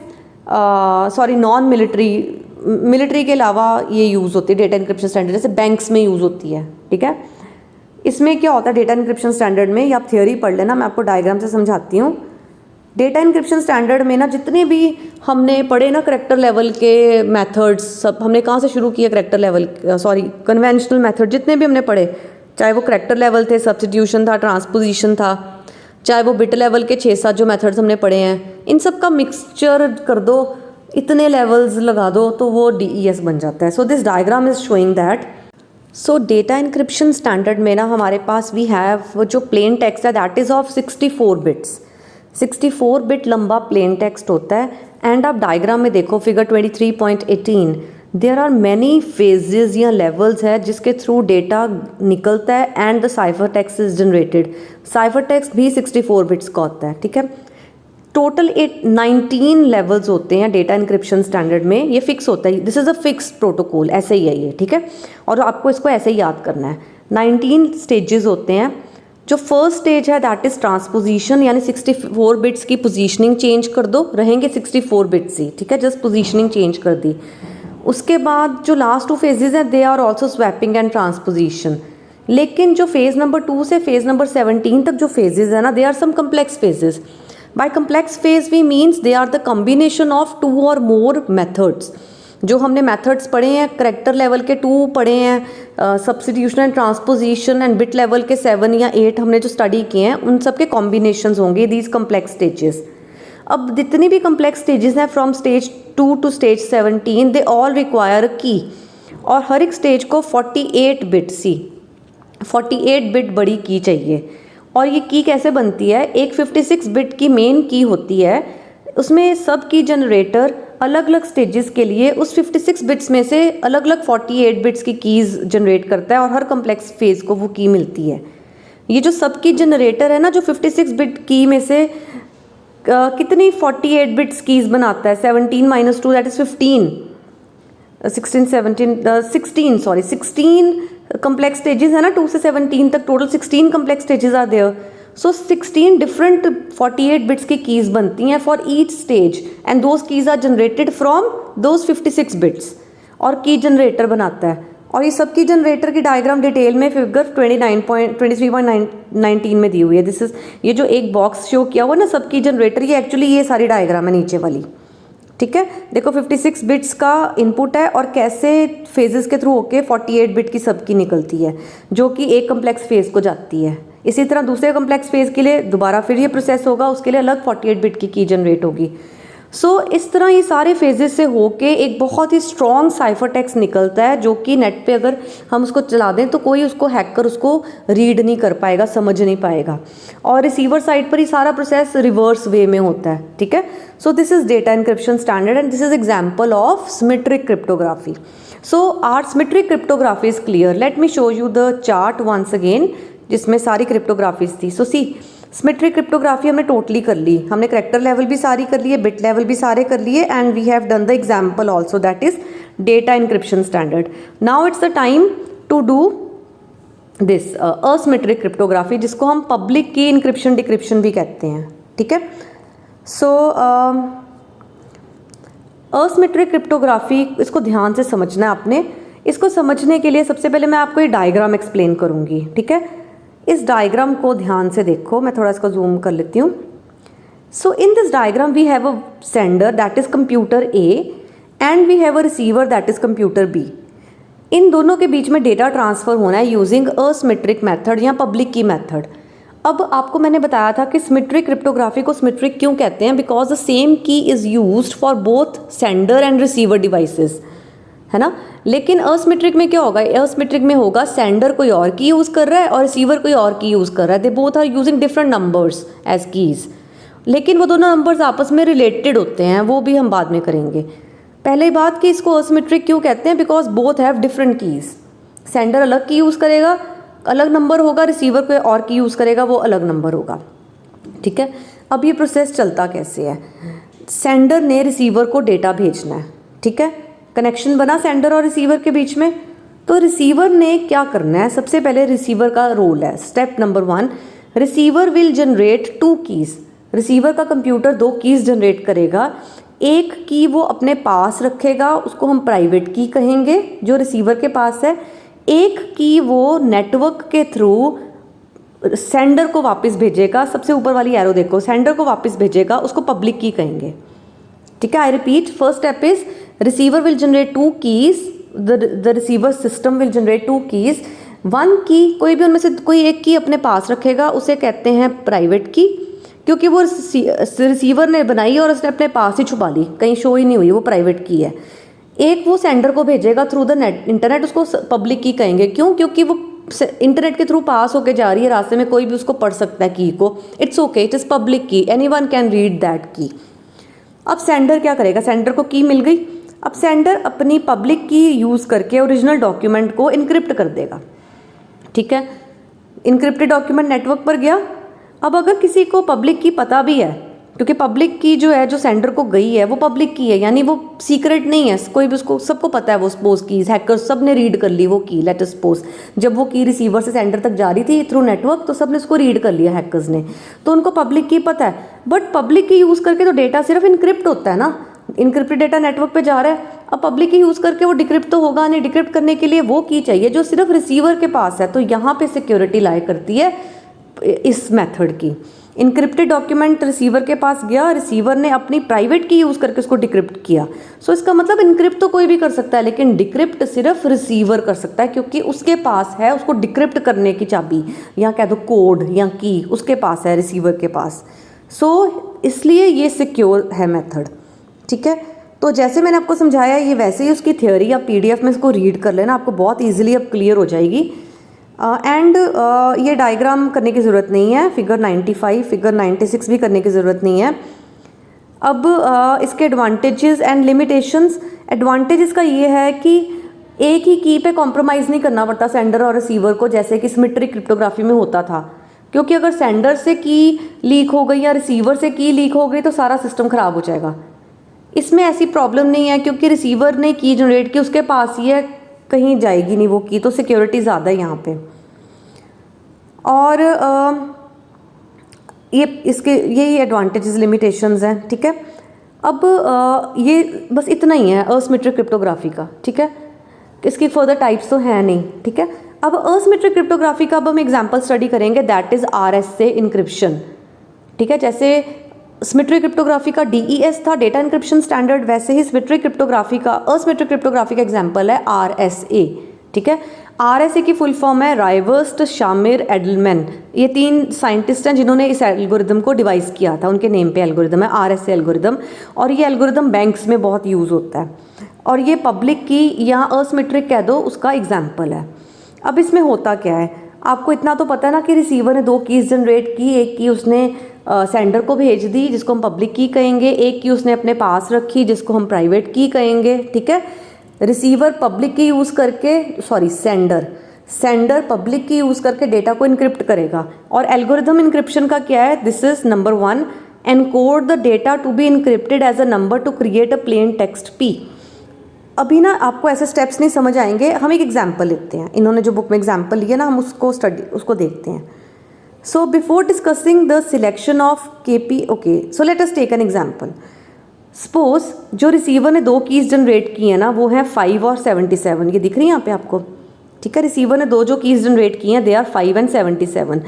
सॉरी नॉन मिलिट्री के अलावा ये यूज़ होती है डेटा इंक्रिप्शन स्टैंडर्ड, जैसे बैंक्स में यूज़ होती है। ठीक है। इसमें क्या होता है डेटा इंक्रिप्शन स्टैंडर्ड में, या आप थियोरी पढ़ लेना, मैं आपको डायग्राम से समझाती हूँ। डेटा इंक्रिप्शन स्टैंडर्ड में ना जितने भी हमने पढ़े ना करेक्टर लेवल के मेथड्स, सब हमने कहाँ से शुरू किया, करेक्टर लेवल कन्वेंशनल मेथड जितने भी हमने पढ़े, चाहे वो करेक्टर लेवल थे, सब्स्टिट्यूशन था, ट्रांसपोजिशन था, चाहे वो बिट लेवल के 6-7 जो मेथड्स हमने पढ़े हैं, इन सब का मिक्सचर कर दो, इतने लेवल्स लगा दो तो वो DES बन जाता है। So this diagram is showing that. So data encryption standard में ना हमारे पास वी हैव जो प्लेन टेक्स्ट है that is of 64 bits. 64 bit लंबा प्लेन टेक्स्ट होता है। एंड आप डायग्राम में देखो figure 23.18, there are many phases या लेवल्स है जिसके थ्रू डेटा निकलता है and the cipher text is generated. Cipher text भी 64 बिट्स का होता है, ठीक है। टोटल 19 लेवल्स होते हैं डेटा इंक्रिप्शन स्टैंडर्ड में, ये फिक्स होता है, this is a fix protocol, ऐसे ही है ये, ठीक है। और आपको इसको ऐसे ही याद करना है। 19 स्टेजेस होते हैं। जो फर्स्ट स्टेज है दैट इज़ ट्रांसपोजिशन, यानी 64 बिट्स की पोजीशनिंग चेंज कर दो, रहेंगे 64 बिट्स ही, ठीक है, जस्ट पोजीशनिंग चेंज कर दी। उसके बाद जो लास्ट 2 फेजेस हैं they are also swapping and transposition. लेकिन जो फेज़ नंबर 2 से फेज़ नंबर 17 तक जो फेजेस है ना, they are some complex phases. By complex phase we means they are the combination of 2 or more methods. जो हमने मेथड्स पढ़े हैं, करेक्टर लेवल के 2 पढ़े हैं, substitution and transposition, and bit level के 7 या 8 हमने जो स्टडी किए हैं, उन सब के कॉम्बिनेशंस होंगे दीज कम्प्लेक्स स्टेजेस। अब जितनी भी कम्प्लेक्स स्टेजेस हैं from stage 2 to stage 17 they all require key, और हर एक स्टेज को 48 बिट बड़ी की चाहिए। और ये की कैसे बनती है, एक 56 बिट की मेन की होती है, उसमें सब की जनरेटर अलग अलग स्टेजेस के लिए उस 56 बिट्स में से अलग अलग 48 बिट्स की कीज़ जनरेट करता है, और हर कम्प्लेक्स फेज़ को वो की मिलती है। ये जो सब की जनरेटर है ना, जो 56 बिट की में से कितनी 48 बिट्स कीज़ बनाता है, 17 - 2 दैट इज़ 15, 16 कम्प्लेक्स स्टेजेस है ना, 2 से 17 तक total 16 complex stages are there. So 16 different 48 bits की कीज़ बनती हैं for each stage, and those keys are generated from those 56 bits, और की जनरेटर बनाता है। और ये सब की जनरेटर की डायग्राम डिटेल में फिगर 23.19 में दी हुई है। दिस इज ये जो एक बॉक्स शो किया हुआ ना सब की जनरेटर, ये एक्चुअली ये सारी डायग्राम है नीचे वाली, ठीक है। देखो 56 बिट्स का इनपुट है, और कैसे फेजेस के थ्रू होके 48 बिट की सबकी निकलती है, जो कि एक कम्प्लेक्स फेज को जाती है। इसी तरह दूसरे कम्प्लेक्स फेज के लिए दोबारा फिर ये प्रोसेस होगा, उसके लिए अलग 48 बिट की जनरेट होगी। सो इस तरह ये सारे फेजेस से होके एक बहुत ही स्ट्रॉन्ग साइफर टेक्स्ट निकलता है, जो कि नेट पे अगर हम उसको चला दें तो कोई उसको हैकर उसको रीड नहीं कर पाएगा, समझ नहीं पाएगा। और रिसीवर साइड पर ही सारा प्रोसेस रिवर्स वे में होता है, ठीक है। So this is data encryption standard, and this is example of symmetric cryptography. So are symmetric cryptography is clear. Let me show you the chart once again, जिसमें सारी cryptographies थी। So see symmetric cryptography हमने totally कर ली, हमने character level भी सारी कर लिए, बिट लेवल भी सारे कर लिए, and we have done the example also that is data encryption standard. Now it's the time to do this asymmetric cryptography, जिसको हम पब्लिक की इंक्रिप्शन डिक्रिप्शन भी कहते हैं, ठीक है। सो असिमेट्रिक क्रिप्टोग्राफी, इसको ध्यान से समझना है आपने। इसको समझने के लिए सबसे पहले मैं आपको ये डायग्राम एक्सप्लेन करूँगी, ठीक है। इस डायग्राम को ध्यान से देखो, मैं थोड़ा इसको जूम कर लेती हूँ। So in this diagram we have a sender that is computer A, and we have a receiver that is computer B. इन दोनों के बीच में डेटा ट्रांसफ़र होना है यूजिंग असिमेट्रिक मेथड या पब्लिक की मेथड। अब आपको मैंने बताया था कि सिमेट्रिक क्रिप्टोग्राफी को सिमेट्रिक क्यों कहते हैं, बिकॉज द सेम की is used for both sender and receiver devices, है ना। लेकिन असिमेट्रिक में क्या होगा, असिमेट्रिक में होगा सेंडर कोई और की यूज़ कर रहा है और रिसीवर कोई और की यूज़ कर रहा है, they both are using different numbers as keys, लेकिन वो दोनों नंबर्स आपस में रिलेटेड होते हैं, वो भी हम बाद में करेंगे। पहले बात कि इसको असिमेट्रिक क्यों कहते हैं, because both have different keys. Sender अलग की यूज़ करेगा, अलग नंबर होगा, रिसीवर कोई और की यूज़ करेगा, वो अलग नंबर होगा, ठीक है। अब ये प्रोसेस चलता कैसे है, सेंडर ने रिसीवर को डेटा भेजना है, ठीक है, कनेक्शन बना सेंडर और रिसीवर के बीच में। तो रिसीवर ने क्या करना है, सबसे पहले रिसीवर का रोल है, step number 1, receiver will generate 2 keys. Receiver का कंप्यूटर 2 कीज़ जनरेट करेगा। एक की वो अपने पास रखेगा, उसको हम प्राइवेट की कहेंगे जो रिसीवर के पास है। एक की वो नेटवर्क के थ्रू सेंडर को वापस भेजेगा, सबसे ऊपर वाली एरो देखो, सेंडर को वापस भेजेगा, उसको पब्लिक की कहेंगे। ठीक है, I repeat, first step is receiver will generate two keys, the receiver system will generate two keys, one की, कोई भी उनमें से कोई एक की अपने पास रखेगा, उसे कहते हैं प्राइवेट की, क्योंकि वो रिसीवर ने बनाई और उसने अपने पास ही छुपा ली, कहीं शो ही नहीं हुई, वो प्राइवेट की है। एक वो सेंडर को भेजेगा थ्रू द नेट इंटरनेट, उसको पब्लिक की कहेंगे। क्यों? क्योंकि वो इंटरनेट के थ्रू पास होके जा रही है, रास्ते में कोई भी उसको पढ़ सकता है की को, it's okay, it is public की, एनीवन कैन रीड दैट की। अब सेंडर क्या करेगा? सेंडर को की मिल गई, अब सेंडर अपनी पब्लिक की यूज़ करके ओरिजिनल डॉक्यूमेंट को इनक्रिप्ट कर देगा। ठीक है, इनक्रिप्टेड डॉक्यूमेंट नेटवर्क पर गया। अब अगर किसी को पब्लिक की पता भी है, क्योंकि पब्लिक की जो है, जो सेंडर को गई है, वो पब्लिक की है, यानी वो सीक्रेट नहीं है, कोई भी उसको, सबको पता है वो सपोज कीज, हैकर्स सब ने रीड कर ली वो की, लेट अस सपोज जब वो की रिसीवर से सेंडर तक जा रही थी थ्रू नेटवर्क, तो सब ने उसको रीड कर लिया हैकर्स ने, तो उनको पब्लिक की पता है। बट पब्लिक की यूज़ करके तो डेटा सिर्फ इनक्रिप्ट होता है ना, इनक्रिप्टेड डेटा नेटवर्क पे जा रहा है। अब पब्लिक की यूज़ करके वो डिक्रिप्ट तो होगा नहीं, डिक्रिप्ट करने के लिए वो की चाहिए जो सिर्फ रिसीवर के पास है। तो यहाँ पे सिक्योरिटी लाई करती है इस मेथड की। इनक्रिप्टेड डॉक्यूमेंट रिसीवर के पास गया, रिसीवर ने अपनी प्राइवेट की यूज़ करके उसको डिक्रिप्ट किया। सो इसका मतलब इनक्रिप्ट तो कोई भी कर सकता है, लेकिन डिक्रिप्ट सिर्फ रिसीवर कर सकता है, क्योंकि उसके पास है उसको डिक्रिप्ट करने की चाबी, या कह दो कोड या की, उसके पास है, रिसीवर के पास। सो इसलिए ये सिक्योर है मेथड। ठीक है, तो जैसे मैंने आपको समझाया, ये वैसे ही उसकी थ्योरी या पीडीएफ में इसको रीड कर लेना, आपको बहुत ईजिली अब क्लियर हो जाएगी। एंड ये डायग्राम करने की ज़रूरत नहीं है, फिगर 95, फिगर 96 भी करने की ज़रूरत नहीं है। अब इसके एडवांटेजेस एंड लिमिटेशंस। एडवांटेज इसका ये है कि एक ही की पे कॉम्प्रोमाइज़ नहीं करना पड़ता सेंडर और रिसीवर को, जैसे कि सिमेट्रिक क्रिप्टोग्राफी में होता था। क्योंकि अगर सेंडर से की लीक हो गई या रिसीवर से की लीक हो गई तो सारा सिस्टम ख़राब हो जाएगा। इसमें ऐसी प्रॉब्लम नहीं है, क्योंकि रिसीवर ने की जनरेट की, उसके पास ही है, कहीं जाएगी नहीं वो की, तो सिक्योरिटी ज़्यादा है यहाँ पे। और ये इसके यही एडवांटेजेस लिमिटेशंस हैं। ठीक है, अब ये बस इतना ही है असिमेट्रिक क्रिप्टोग्राफी का। ठीक है, इसकी फर्दर टाइप्स तो हैं नहीं। ठीक है, अब असिमेट्रिक क्रिप्टोग्राफी का अब हम एग्जाम्पल स्टडी करेंगे, दैट इज़ RSA इंक्रिप्शन। ठीक है, जैसे सिमेट्रिक क्रिप्टोग्राफी का DES था, डेटा इंक्रिप्शन स्टैंडर्ड, वैसे ही सिमेट्रिक क्रिप्टोग्राफी का, असिमेट्रिक क्रिप्टोग्राफी का एग्जांपल है RSA। ठीक है, RSA की फुल फॉर्म है राइवर्स्ट शामिर एडलमैन। ये 3 साइंटिस्ट हैं जिन्होंने इस एल्गोरिदम को डिवाइस किया था, उनके नेम पे एल्गोरिदम है RSA एल्गोरिदम। और ये एल्गोरिदम बैंक्स में बहुत यूज़ होता है, और ये पब्लिक की या असिमेट्रिक कह दो उसका एग्जाम्पल है। अब इसमें होता क्या है, आपको इतना तो पता है ना कि रिसीवर ने 2 कीज़ जनरेट की, एक की उसने सेंडर को भेज दी जिसको हम पब्लिक की कहेंगे, एक की उसने अपने पास रखी जिसको हम प्राइवेट की कहेंगे। ठीक है, रिसीवर पब्लिक की यूज़ करके, sorry sender public key use करके डेटा को इनक्रिप्ट करेगा। और एल्गोरिदम इनक्रिप्शन का क्या है? This is number 1, encode the data to be encrypted as a number to create a plain text P। अभी ना आपको ऐसे स्टेप्स नहीं समझ आएंगे, हम एक एग्जाम्पल लेते हैं, इन्होंने जो बुक में एग्जाम्पल लिया ना, हम उसको देखते हैं। So before discussing the selection of KP, okay, so let us take an example. Suppose जो रिसीवर ने 2 कीज़ जनरेट की हैं ना, वो हैं 5 और 77, ये दिख रही है यहाँ पे आपको। ठीक है, रिसीवर ने 2 जो कीज़ जनरेट की हैं, दे आर 5 and 77।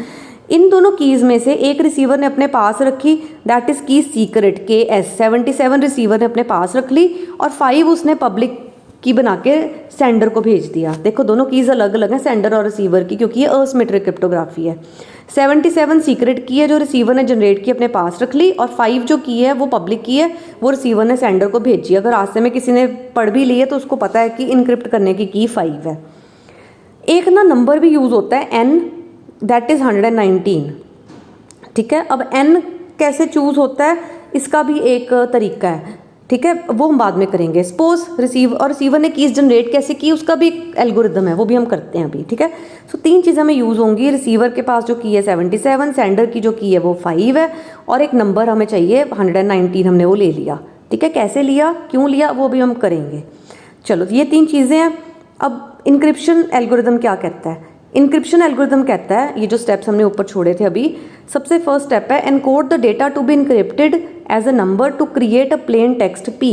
इन दोनों कीज़ में से एक रिसीवर ने अपने पास रखी, दैट इज़ की सीक्रेट KS, 77 रिसीवर ने अपने पास रख ली, और 5 उसने पब्लिक की बना के सेंडर को भेज दिया। देखो दोनों कीज़ अलग अलग हैं, सेंडर और रिसीवर की, क्योंकि ये असिमेट्रिक क्रिप्टोग्राफी है। 77 सीक्रेट की है जो रिसीवर ने जनरेट की, अपने पास रख ली, और 5 जो की है वो पब्लिक की है, वो रिसीवर ने सेंडर को भेजी। अगर रास्ते में किसी ने पढ़ भी ली है तो उसको पता है कि इनक्रिप्ट करने की 5 है। एक ना नंबर भी यूज़ होता है N, दैट इज़ 119। ठीक है, अब N कैसे चूज़ होता है, इसका भी एक तरीका है। ठीक है, वो हम बाद में करेंगे। सपोज रिसीवर ने कीज़ जनरेट कैसे की, उसका भी एक एल्गोरिदम है, वो भी हम करते हैं अभी। ठीक है, सो 3 चीज़ें हमें यूज़ होंगी। रिसीवर के पास जो की है 77, सेंडर की जो की है वो 5 है, और एक नंबर हमें चाहिए 119, हमने वो ले लिया। ठीक है, कैसे लिया, क्यों लिया, वो भी हम करेंगे। चलो, ये 3 चीज़ें हैं। अब इनक्रिप्शन एल्गोरिदम क्या कहता है? इनक्रिप्शन एल्गोरिदम कहता है, ये जो स्टेप्स हमने ऊपर छोड़े थे अभी, सबसे फर्स्ट स्टेप है encode the data to be encrypted as a number to create a plain text P।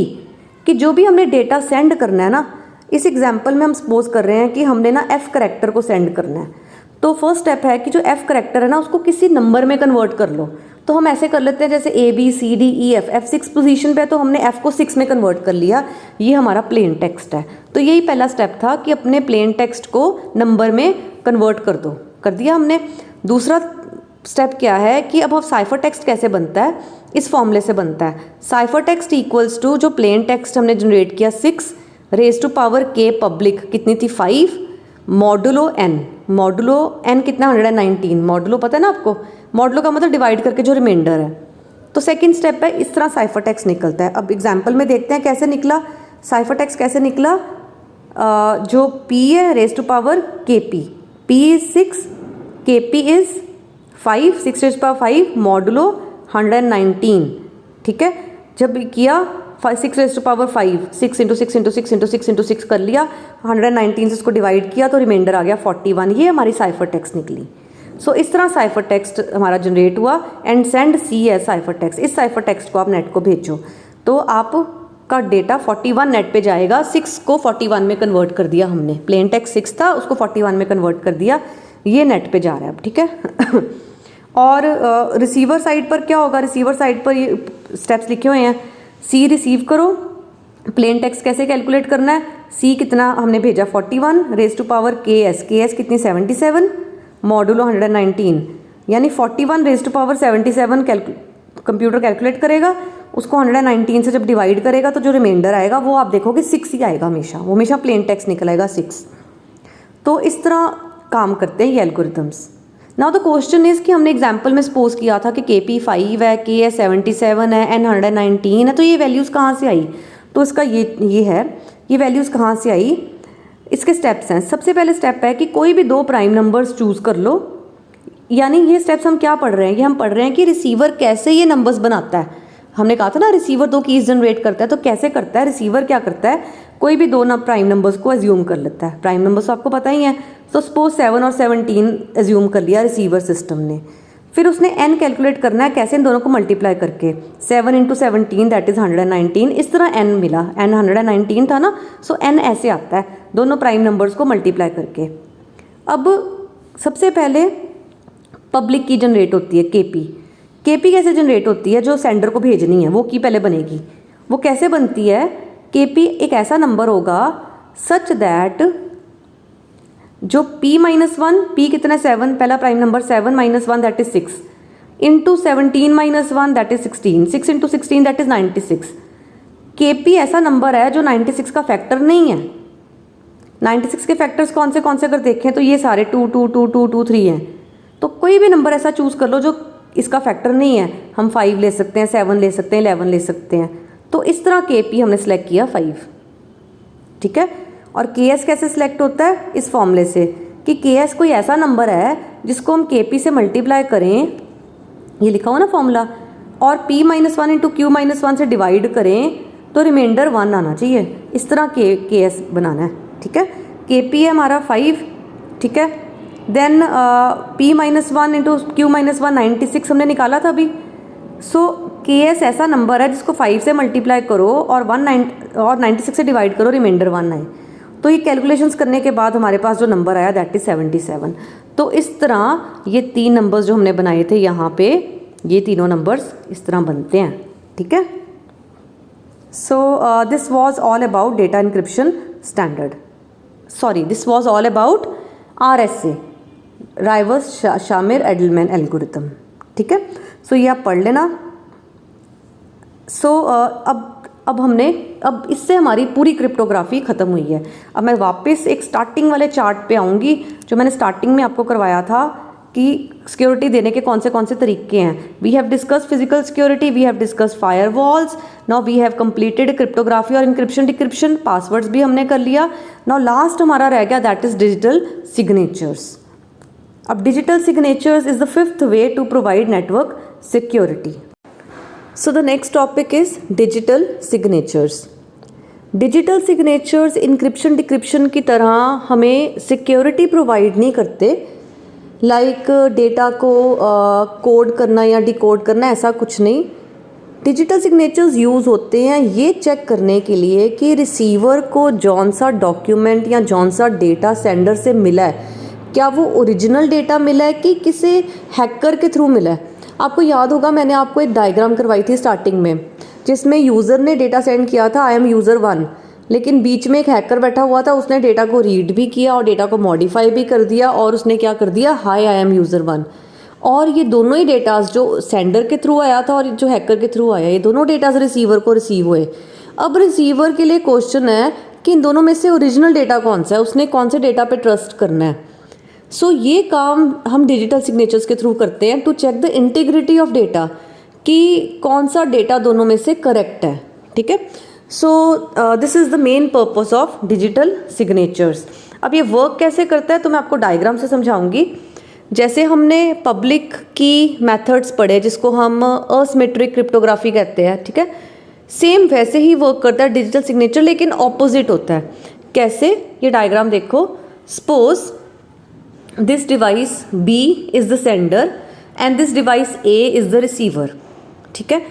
कि जो भी हमने डेटा सेंड करना है ना, इस एग्जाम्पल में हम सपोज कर रहे हैं कि हमने ना एफ करेक्टर को सेंड करना है। तो फर्स्ट स्टेप है कि जो एफ करेक्टर है ना उसको किसी नंबर में कन्वर्ट कर लो। तो हम ऐसे कर लेते हैं जैसे ABCDEF, एफ 6 पोजीशन पे है तो हमने एफ को 6 में कन्वर्ट कर लिया। ये हमारा प्लेन टेक्स्ट है। तो यही पहला स्टेप था कि अपने प्लेन टेक्स्ट को नंबर में कन्वर्ट कर दो, कर दिया हमने। दूसरा स्टेप क्या है कि अब साइफर टेक्स्ट कैसे बनता है, इस फॉर्मूले से बनता है। साइफर टेक्स्ट इक्वल्स टू जो प्लेन टेक्स्ट हमने जनरेट किया 6 raise to power k public कितनी थी 5 मॉडुलो n कितना 119। मॉडुलो पता है ना आपको, मॉडुलो का मतलब डिवाइड करके जो रिमाइंडर है। तो सेकंड स्टेप है, इस तरह साइफर टेक्स्ट निकलता है। अब एग्जांपल में देखते हैं कैसे निकला साइफर टेक्स्ट, कैसे निकला। जो p है raise to power kp, p is 6 kp is 5, 6 raise to power 5 modulo 119। ठीक है, जब किया 6 raise to power 5 6 into 6 into 6 into 6 into 6 कर लिया, 119 से उसको डिवाइड किया तो रिमाइंडर आ गया 41। ये हमारी साइफर टेक्स्ट निकली। सो इस तरह साइफर टेक्स्ट हमारा जनरेट हुआ and send C S cipher text. इस साइफर टेक्स्ट को आप नेट को भेजो तो आपका डेटा 41 नेट पे जाएगा। 6 को 41 में कन्वर्ट कर दिया हमने, प्लेन टेक्स्ट 6 था उसको 41 में कन्वर्ट कर दिया, ये नेट पे जा रहा है अब। ठीक है और रिसीवर साइड पर क्या होगा, रिसीवर साइड पर ये स्टेप्स लिखे हुए हैं। सी रिसीव करो, प्लेन टेक्स्ट कैसे कैलकुलेट करना है, सी कितना हमने भेजा 41 raise to power K S कितनी 77 मॉडुलो 119, यानी 41 raise to power 77 computer calculate करेगा, उसको 119 से जब डिवाइड करेगा तो जो रिमाइंडर आएगा वो आप देखोगे 6 ही आएगा हमेशा, वो हमेशा प्लेन टेक्स्ट निकल आएगा 6। तो इस तरह काम करते हैं ये algorithms. Now the question is कि हमने एग्जांपल में सपोज किया था कि KP 5 है, KS 77 है, N 119 है, तो ये वैल्यूज़ कहाँ से आई। तो इसका ये है, ये वैल्यूज़ कहाँ से आई, इसके स्टेप्स हैं। सबसे पहले स्टेप है कि कोई भी 2 प्राइम नंबर्स चूज़ कर लो। यानी ये स्टेप्स हम क्या पढ़ रहे हैं, ये हम पढ़ रहे हैं कि रिसीवर कैसे ये नंबर्स बनाता है। हमने कहा था ना रिसीवर 2 कीज़ जनरेट करता है, तो कैसे करता है रिसीवर, क्या करता है, कोई भी 2 प्राइम नंबर्स को एज्यूम कर लेता है। प्राइम नंबर्स आपको पता ही है, तो सपोज 7 और 17 एज्यूम कर लिया रिसीवर सिस्टम ने। फिर उसने n कैलकुलेट करना है, कैसे, इन दोनों को मल्टीप्लाई करके 7 इंटू 17 दैट इज़ 119। इस तरह n मिला, n 119 था ना, सो n ऐसे आता है दोनों प्राइम नंबर्स को मल्टीप्लाई करके। अब सबसे पहले पब्लिक की जनरेट होती है KP कैसे जनरेट होती है, जो सेंडर को भेजनी है वो की पहले बनेगी। वो कैसे बनती है, KP एक ऐसा नंबर होगा सच दैट जो P-1, P कितना 7, पहला prime number 7 - 1 that is 6 into 17 - 1 that is 16, 6 into 16 that is 96। KP ऐसा नंबर है जो 96 का फैक्टर नहीं है। 96 के फैक्टर्स कौन से अगर देखें तो ये सारे 2 2 2 2 2 3 हैं। तो कोई भी नंबर ऐसा चूज़ कर लो जो इसका फैक्टर नहीं है। हम 5 ले सकते हैं, 7 ले सकते हैं, 11 ले सकते हैं। तो इस तरह KP हमने सेलेक्ट किया 5। ठीक है, और KS कैसे सिलेक्ट होता है, इस फॉर्मूले से कि KS कोई ऐसा नंबर है जिसको हम KP से मल्टीप्लाई करें, ये लिखा हुआ ना फॉर्मूला, और P-1 इंटू Q-1 से डिवाइड करें तो रिमाइंडर 1 आना चाहिए। इस तरह KS बनाना है। ठीक है, KP है हमारा 5। ठीक है, देन P-1 इंटू Q-1 96 हमने निकाला था अभी। सो KS ऐसा नंबर है जिसको 5 से मल्टीप्लाई करो और 96 से डिवाइड करो, रिमाइंडर 1 आए। तो ये कैलकुलेशंस करने के बाद हमारे पास जो नंबर आया दैट इज़ 77। तो इस तरह ये 3 नंबर्स जो हमने बनाए थे यहाँ पे, ये तीनों नंबर्स इस तरह बनते हैं। ठीक है, so this was all about data encryption standard, sorry this was all about RSA, Rivest Shamir Adleman algorithm. ठीक है, सो ये आप पढ़ लेना। सो अब इससे हमारी पूरी क्रिप्टोग्राफी ख़त्म हुई है। अब मैं वापस एक स्टार्टिंग वाले चार्ट पे आऊँगी जो मैंने स्टार्टिंग में आपको करवाया था कि सिक्योरिटी देने के कौन से तरीके हैं। We have discuss physical security, we have discuss firewalls, now we have completed cryptography और इंक्रिप्शन डिक्रिप्शन, पासवर्ड्स भी हमने कर लिया। नाउ लास्ट हमारा रह गया दैट इज़ डिजिटल सिग्नेचर्स। अब digital signatures is the 5th way to provide network security. So the next topic is digital signatures. Digital signatures encryption decryption की तरह हमें सिक्योरिटी प्रोवाइड नहीं करते, लाइक डेटा को कोड करना या डिकोड करना, ऐसा कुछ नहीं। डिजिटल सिग्नेचर्स यूज़ होते हैं ये चेक करने के लिए कि रिसीवर को जौन सा डॉक्यूमेंट या जौन सा डेटा सेंडर से मिला है, क्या वो ओरिजिनल डेटा मिला है कि किसी हैकर के थ्रू मिला है। आपको याद होगा मैंने आपको एक डायग्राम करवाई थी स्टार्टिंग में, जिसमें यूज़र ने डेटा सेंड किया था आई एम यूज़र 1, लेकिन बीच में एक हैकर बैठा हुआ था, उसने डेटा को रीड भी किया और डेटा को मॉडिफाई भी कर दिया और उसने क्या कर दिया, हाय आई एम यूज़र 1। और ये दोनों ही डेटाज जो सेंडर के थ्रू आया था और जो हैकर के थ्रू आया, ये दोनों डेटाज रिसीवर को रिसीव हुए। अब रिसीवर के लिए क्वेश्चन है कि इन दोनों में से ओरिजिनल डेटा कौन सा है, उसने कौन से डेटा पे ट्रस्ट करना है। सो ये काम हम डिजिटल सिग्नेचर्स के थ्रू करते हैं to check the integrity of data, कि कौन सा डेटा दोनों में से करेक्ट है। ठीक है, so this is the main purpose of digital signatures. अब ये वर्क कैसे करता है तो मैं आपको डायग्राम से समझाऊंगी। जैसे हमने पब्लिक की मेथड्स पढ़े जिसको हम असिमेट्रिक क्रिप्टोग्राफी कहते हैं, ठीक है, सेम वैसे ही वर्क करता है डिजिटल सिग्नेचर, लेकिन ऑपोजिट होता है। कैसे, ये डायग्राम देखो। Suppose this device B is the sender and this device A is the receiver. ठीक है,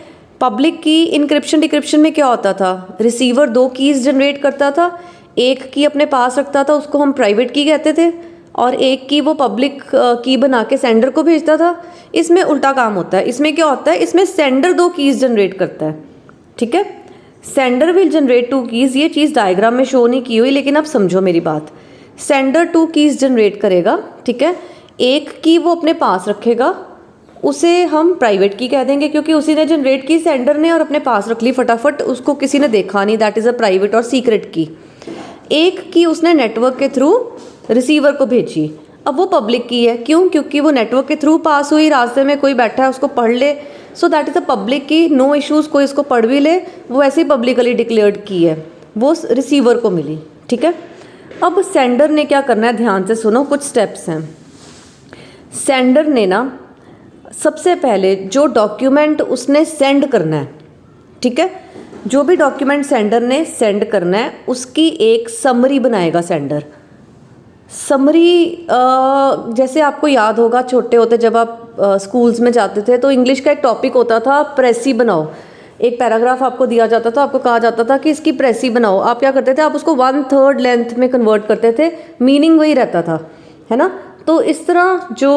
पब्लिक की इंक्रिप्शन डिक्रिप्शन में क्या होता था, रिसीवर 2 कीज़ जनरेट करता था, एक की अपने पास रखता था, उसको हम प्राइवेट की कहते थे, और एक की वो पब्लिक की बना के सेंडर को भेजता था। इसमें उल्टा काम होता है। इसमें क्या होता है, इसमें सेंडर 2 कीज़ जनरेट करता है। ठीक है, सेंडर विल जनरेट 2 कीज़। ये चीज़ डायग्राम में शो नहीं की हुई, लेकिन अब समझो मेरी बात। सेंडर 2 कीज़ जनरेट करेगा, ठीक है, एक की वो अपने पास रखेगा, उसे हम प्राइवेट की कह देंगे क्योंकि उसी ने जनरेट की, सेंडर ने, और अपने पास रख ली फटाफट, उसको किसी ने देखा नहीं, दैट इज़ अ प्राइवेट और सीक्रेट की। एक की उसने नेटवर्क के थ्रू रिसीवर को भेजी, अब वो पब्लिक की है। क्यों, क्योंकि वो नेटवर्क के थ्रू पास हुई, रास्ते में कोई बैठा है उसको पढ़ ले, सो दैट इज़ अ पब्लिक की, नो इश्यूज़, कोई इसको पढ़ भी ले, वो ऐसे ही पब्लिकली डिक्लेयर्ड की है, वो रिसीवर को मिली। ठीक है, अब सेंडर ने क्या करना है, ध्यान से सुनो, कुछ स्टेप्स हैं। सेंडर ने ना सबसे पहले जो डॉक्यूमेंट उसने सेंड करना है, ठीक है, जो भी डॉक्यूमेंट सेंडर ने सेंड करना है उसकी एक समरी बनाएगा सेंडर। समरी जैसे आपको याद होगा छोटे होते जब आप स्कूल्स में जाते थे तो इंग्लिश का एक टॉपिक होता था प्रेसी बनाओ। एक पैराग्राफ आपको दिया जाता था, आपको कहा जाता था कि इसकी प्रेसी बनाओ। आप क्या करते थे, आप उसको 1/3 लेंथ में कन्वर्ट करते थे, मीनिंग वही रहता था, है ना। तो इस तरह जो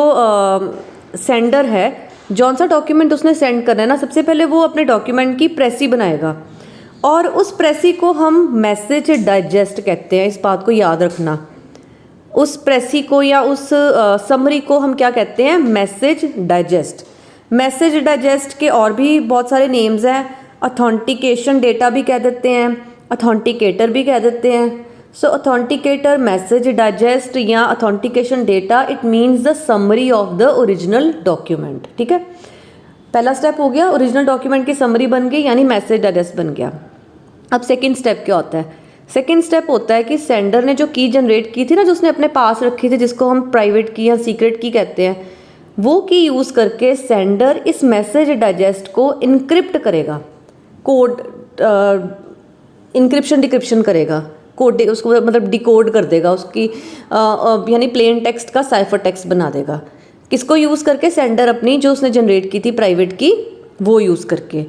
सेंडर है, जौन सा डॉक्यूमेंट उसने सेंड करना है ना, सबसे पहले वो अपने डॉक्यूमेंट की प्रेसी बनाएगा और उस प्रेसी को हम मैसेज डाइजेस्ट कहते हैं। इस बात को याद रखना, उस प्रेसी को या उस समरी को हम क्या कहते हैं, मैसेज डाइजेस्ट। मैसेज डाइजेस्ट के और भी बहुत सारे नेम्स हैं, ऑथेंटिकेशन डेटा भी कह देते हैं, ऑथेंटिकेटर भी कह देते हैं। सो ऑथेंटिकेटर, मैसेज डाइजेस्ट या authentication data, it means the summary of the original document. ठीक है, पहला स्टेप हो गया, ओरिजिनल डॉक्यूमेंट की समरी बन गई यानी मैसेज डाइजेस्ट बन गया। अब सेकेंड स्टेप क्या होता है, सेकेंड स्टेप होता है कि सेंडर ने जो की जनरेट की थी ना, जो उसने अपने पास रखी थी, जिसको हम प्राइवेट की या सीक्रेट की कहते हैं, वो की यूज़ करके सेंडर इस मैसेज डाइजेस्ट को इनक्रिप्ट करेगा, कोड इनक्रिप्शन डिक्रिप्शन करेगा, कोड उसको मतलब डिकोड कर देगा, उसकी यानी प्लेन टेक्स्ट का साइफर टेक्स्ट बना देगा। किसको यूज़ करके, सेंडर अपनी जो उसने जनरेट की थी प्राइवेट की, वो यूज़ करके।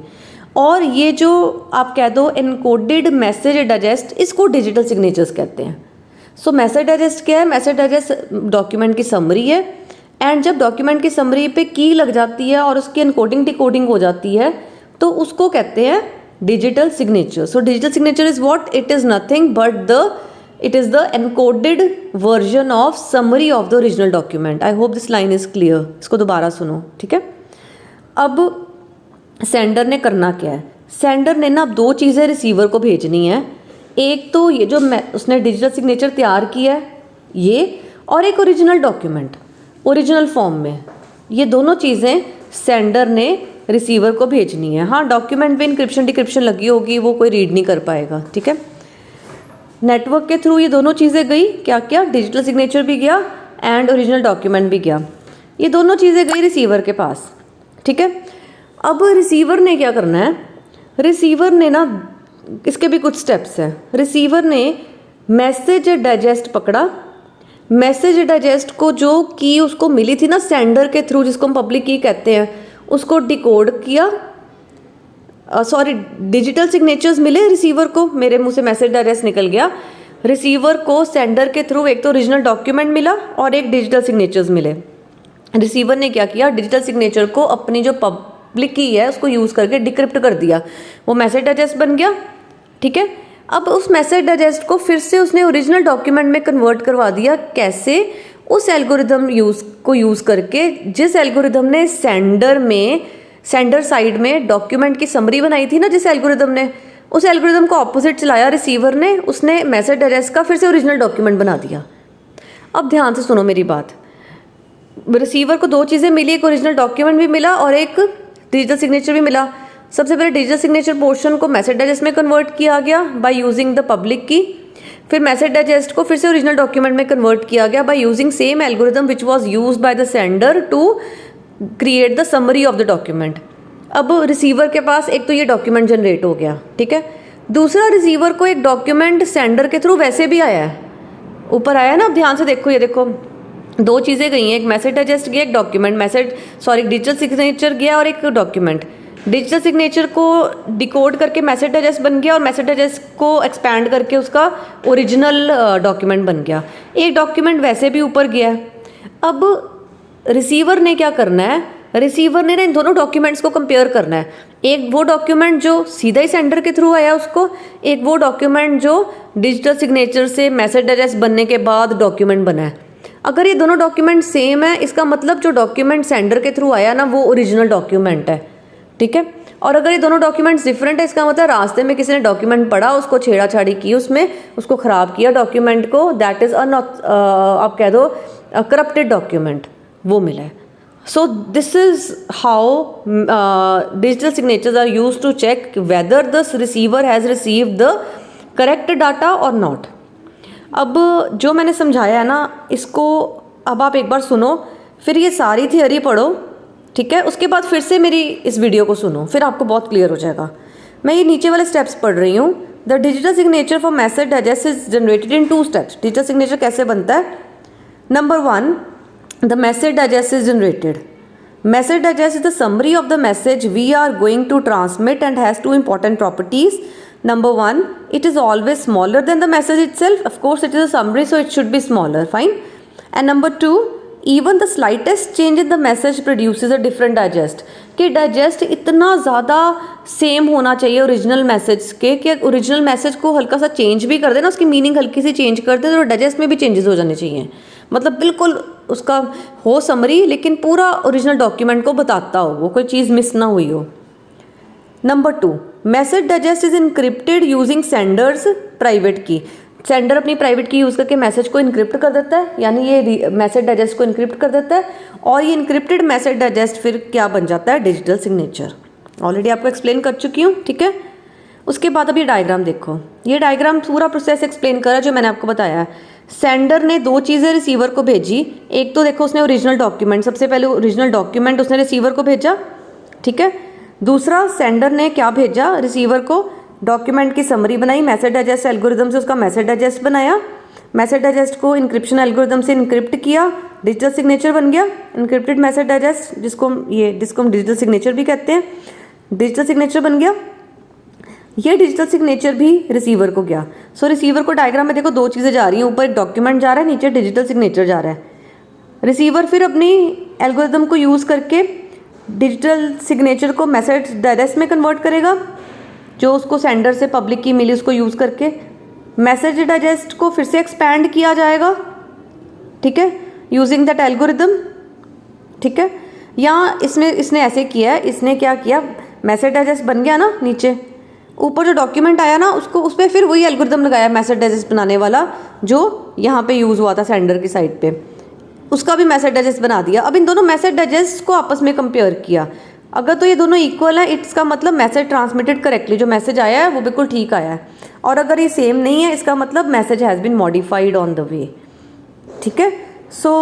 और ये जो आप कह दो एनकोडेड मैसेज डाइजेस्ट, इसको डिजिटल सिग्नेचर्स कहते हैं। सो मैसेज डाइजेस्ट क्या है, मैसेज डाइजेस्ट डॉक्यूमेंट की समरी है, एंड जब डॉक्यूमेंट की समरी पे की लग जाती है और उसकी एनकोडिंग डिकोडिंग हो जाती है तो उसको कहते हैं digital signature. So digital signature is what, it is nothing but it is the encoded version of summary of the original document. I hope this line is clear, इसको दोबारा सुनो, ठीक है। अब सेंडर ने करना क्या है, सेंडर ने ना अब 2 चीज़ें रिसीवर को भेजनी है। एक तो ये जो उसने डिजिटल सिग्नेचर तैयार किया है ये, और एक ओरिजिनल डॉक्यूमेंट ओरिजिनल फॉर्म में, ये दोनों चीज़ें सेंडर ने रिसीवर को भेजनी है। हाँ, डॉक्यूमेंट में इंक्रिप्शन डिक्रिप्शन लगी होगी, वो कोई रीड नहीं कर पाएगा, ठीक है। नेटवर्क के थ्रू ये दोनों चीज़ें गई, क्या क्या, डिजिटल सिग्नेचर भी गया एंड ओरिजिनल डॉक्यूमेंट भी गया, ये दोनों चीज़ें गई रिसीवर के पास, ठीक है। अब रिसीवर ने क्या करना है, रिसीवर ने ना, इसके भी कुछ स्टेप्स हैं। रिसीवर ने मैसेज डाइजेस्ट पकड़ा, मैसेज डाइजेस्ट को जो की उसको मिली थी ना सेंडर के थ्रू, जिसको हम पब्लिक की कहते हैं, उसको डिकोड किया, सॉरी डिजिटल सिग्नेचर्स मिले रिसीवर को, मेरे मुंह से मैसेज डायरेक्ट निकल गया। रिसीवर को सेंडर के थ्रू एक तो ओरिजिनल डॉक्यूमेंट मिला और एक डिजिटल सिग्नेचर्स मिले। रिसीवर ने क्या किया, डिजिटल सिग्नेचर को अपनी जो पब्लिक की है उसको यूज़ करके डिक्रिप्ट कर दिया, वो मैसेज डाइजेस्ट बन गया। ठीक है, अब उस मैसेज डाइजेस्ट को फिर से उसने ओरिजिनल डॉक्यूमेंट में कन्वर्ट करवा दिया। कैसे? उस एल्गोरिदम यूज़ करके जिस एल्गोरिदम ने सेंडर साइड में डॉक्यूमेंट की समरी बनाई थी ना, जिस एल्गोरिदम ने, उस एल्गोरिदम को ऑपोजिट चलाया रिसीवर ने, उसने मैसेज डाइजेस्ट का फिर से ओरिजिनल डॉक्यूमेंट बना दिया। अब ध्यान से सुनो मेरी बात, रिसीवर को दो चीज़ें मिली, एक ओरिजिनल डॉक्यूमेंट भी मिला और एक डिजिटल सिग्नेचर भी मिला। सबसे पहले डिजिटल सिग्नेचर पोर्शन को मैसेज डाइजेस्ट में कन्वर्ट किया गया बाय यूजिंग द पब्लिक की, फिर मैसेज डाइजेस्ट को फिर से ओरिजिनल डॉक्यूमेंट में कन्वर्ट किया गया by using same algorithm which was used by the sender to create the summary of the document. अब रिसीवर के पास एक तो ये डॉक्यूमेंट जनरेट हो गया, ठीक है। दूसरा, रिसीवर को एक डॉक्यूमेंट सेंडर के थ्रू वैसे भी आया है, ऊपर आया है ना। अब ध्यान से देखो, ये देखो दो चीज़ें गई हैं, एक मैसेज डाइजेस्ट गया, एक डॉक्यूमेंट, डिजिटल सिग्नेचर गया और एक डॉक्यूमेंट। डिजिटल सिग्नेचर को डिकोड करके मैसेज डाइजेस्ट बन गया और मैसेज डाइजेस्ट को एक्सपैंड करके उसका ओरिजिनल डॉक्यूमेंट बन गया। एक डॉक्यूमेंट वैसे भी ऊपर गया है। अब रिसीवर ने क्या करना है, रिसीवर ने ना इन दोनों डॉक्यूमेंट्स को कंपेयर करना है। एक वो डॉक्यूमेंट जो सीधा ही सेंडर के थ्रू आया उसको, एक वो डॉक्यूमेंट जो डिजिटल सिग्नेचर से मैसेज डाइजेस्ट बनने के बाद डॉक्यूमेंट बना है। अगर ये दोनों डॉक्यूमेंट सेम है, इसका मतलब जो डॉक्यूमेंट सेंडर के थ्रू आया ना वो ओरिजिनल डॉक्यूमेंट है, ठीक है। और अगर ये दोनों डॉक्यूमेंट्स डिफरेंट है, इसका मतलब रास्ते में किसी ने डॉक्यूमेंट पढ़ा, उसको छेड़ाछाड़ी की, उसमें उसको ख़राब किया डॉक्यूमेंट को, दैट इज़ आप कह दो करप्टेड डॉक्यूमेंट, वो मिला है। So this is how digital signatures are used to check whether the receiver has received the correct data or not. अब जो मैंने समझाया है ना, इसको अब आप एक बार सुनो, फिर ये सारी थियरी पढ़ो, ठीक है। उसके बाद फिर से मेरी इस वीडियो को सुनो, फिर आपको बहुत क्लियर हो जाएगा। मैं ये नीचे वाले स्टेप्स पढ़ रही हूँ। The digital signature for message digest is generated in 2 steps. Digital signature कैसे बनता है? Number 1, the message digest is generated. Message digest is the summary of the message we are going to transmit and has 2 important properties. Number 1, it is always smaller than the message itself. Of course, it is a summary, so it should be smaller. Fine. And number 2, even the slightest change in the message produces a different digest. कि digest इतना ज़्यादा same होना चाहिए original message के कि original message को हल्का सा चेंज भी कर देना, उसकी मीनिंग हल्की सी चेंज कर दे तो डाइजेस्ट में भी चेंजेस हो जाने चाहिए। मतलब बिल्कुल उसका हो समरी, लेकिन पूरा ओरिजिनल डॉक्यूमेंट को बताता हो, वो कोई चीज़ मिस ना हुई हो। Number 2, message digest is encrypted using sender's private key. Sender अपनी प्राइवेट की यूज़ करके मैसेज को इनक्रिप्ट कर देता है, यानी ये मैसेज डाइजेस्ट को इनक्रिप्ट कर देता है, और ये इनक्रिप्टेड मैसेज डाइजेस्ट फिर क्या बन जाता है? Digital signature. ऑलरेडी आपको एक्सप्लेन कर चुकी हूँ, ठीक है। उसके बाद अब ये डायग्राम देखो, ये डायग्राम पूरा प्रोसेस एक्सप्लेन करा जो मैंने आपको बताया है। सेंडर ने 2 चीज़ें रिसीवर को भेजी। एक तो देखो उसने ओरिजिनल डॉक्यूमेंट, सबसे पहले ओरिजिनल डॉक्यूमेंट उसने रिसीवर को भेजा, ठीक है। दूसरा, सेंडर ने क्या भेजा रिसीवर को? डॉक्यूमेंट की समरी बनाई, मैसेज डाइजेस्ट एल्गोरिदम से उसका मैसेज डाइजेस्ट बनाया, मैसेज डाइजेस्ट को इनक्रिप्शन एल्गोरिदम से इनक्रिप्ट किया, डिजिटल सिग्नेचर बन गया, इनक्रिप्टेड मैसेज डाइजेस्ट, जिसको हम डिजिटल सिग्नेचर भी कहते हैं। डिजिटल सिग्नेचर बन गया, ये डिजिटल सिग्नेचर भी रिसीवर को गया। सो रिसीवर को डायग्राम में देखो 2 चीज़ें जा रही हैं, ऊपर एक डॉक्यूमेंट जा रहा है, नीचे डिजिटल सिग्नेचर जा रहा है। रिसीवर फिर अपनी एल्गोरिदम को यूज़ करके डिजिटल सिग्नेचर को मैसेज डाइजेस्ट में कन्वर्ट करेगा, जो उसको सेंडर से पब्लिक की मिली उसको यूज़ करके। मैसेज डाइजेस्ट को फिर से एक्सपैंड किया जाएगा, ठीक है, यूजिंग दैट एल्गोरिदम, ठीक है। यहाँ इसने ऐसे किया है, इसने क्या किया, मैसेज डाइजेस्ट बन गया ना, नीचे ऊपर जो डॉक्यूमेंट आया ना उसको, उस पर फिर वही एल्गोरिदम लगाया मैसेज डाइजेस्ट बनाने वाला, जो यहाँ पे यूज़ हुआ था सेंडर की साइड पे, उसका भी मैसेज डाइजेस्ट बना दिया। अब इन दोनों मैसेज डाइजेस्ट को आपस में कंपेयर किया, अगर तो ये दोनों इक्वल है, इसका मतलब मैसेज ट्रांसमिटेड करेक्टली, जो मैसेज आया है वो बिल्कुल ठीक आया है। और अगर ये सेम नहीं है, इसका मतलब message has been modified on the way, ठीक है। So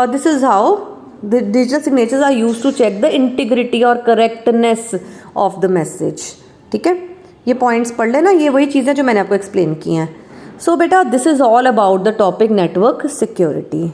this is how the digital signatures are used to check the integrity और करेक्टनेस ऑफ द मैसेज, ठीक है। ये पॉइंट्स पढ़ लेना, ये वही चीज़ें जो मैंने आपको एक्सप्लेन की हैं। सो बेटा, this is all about the topic network security.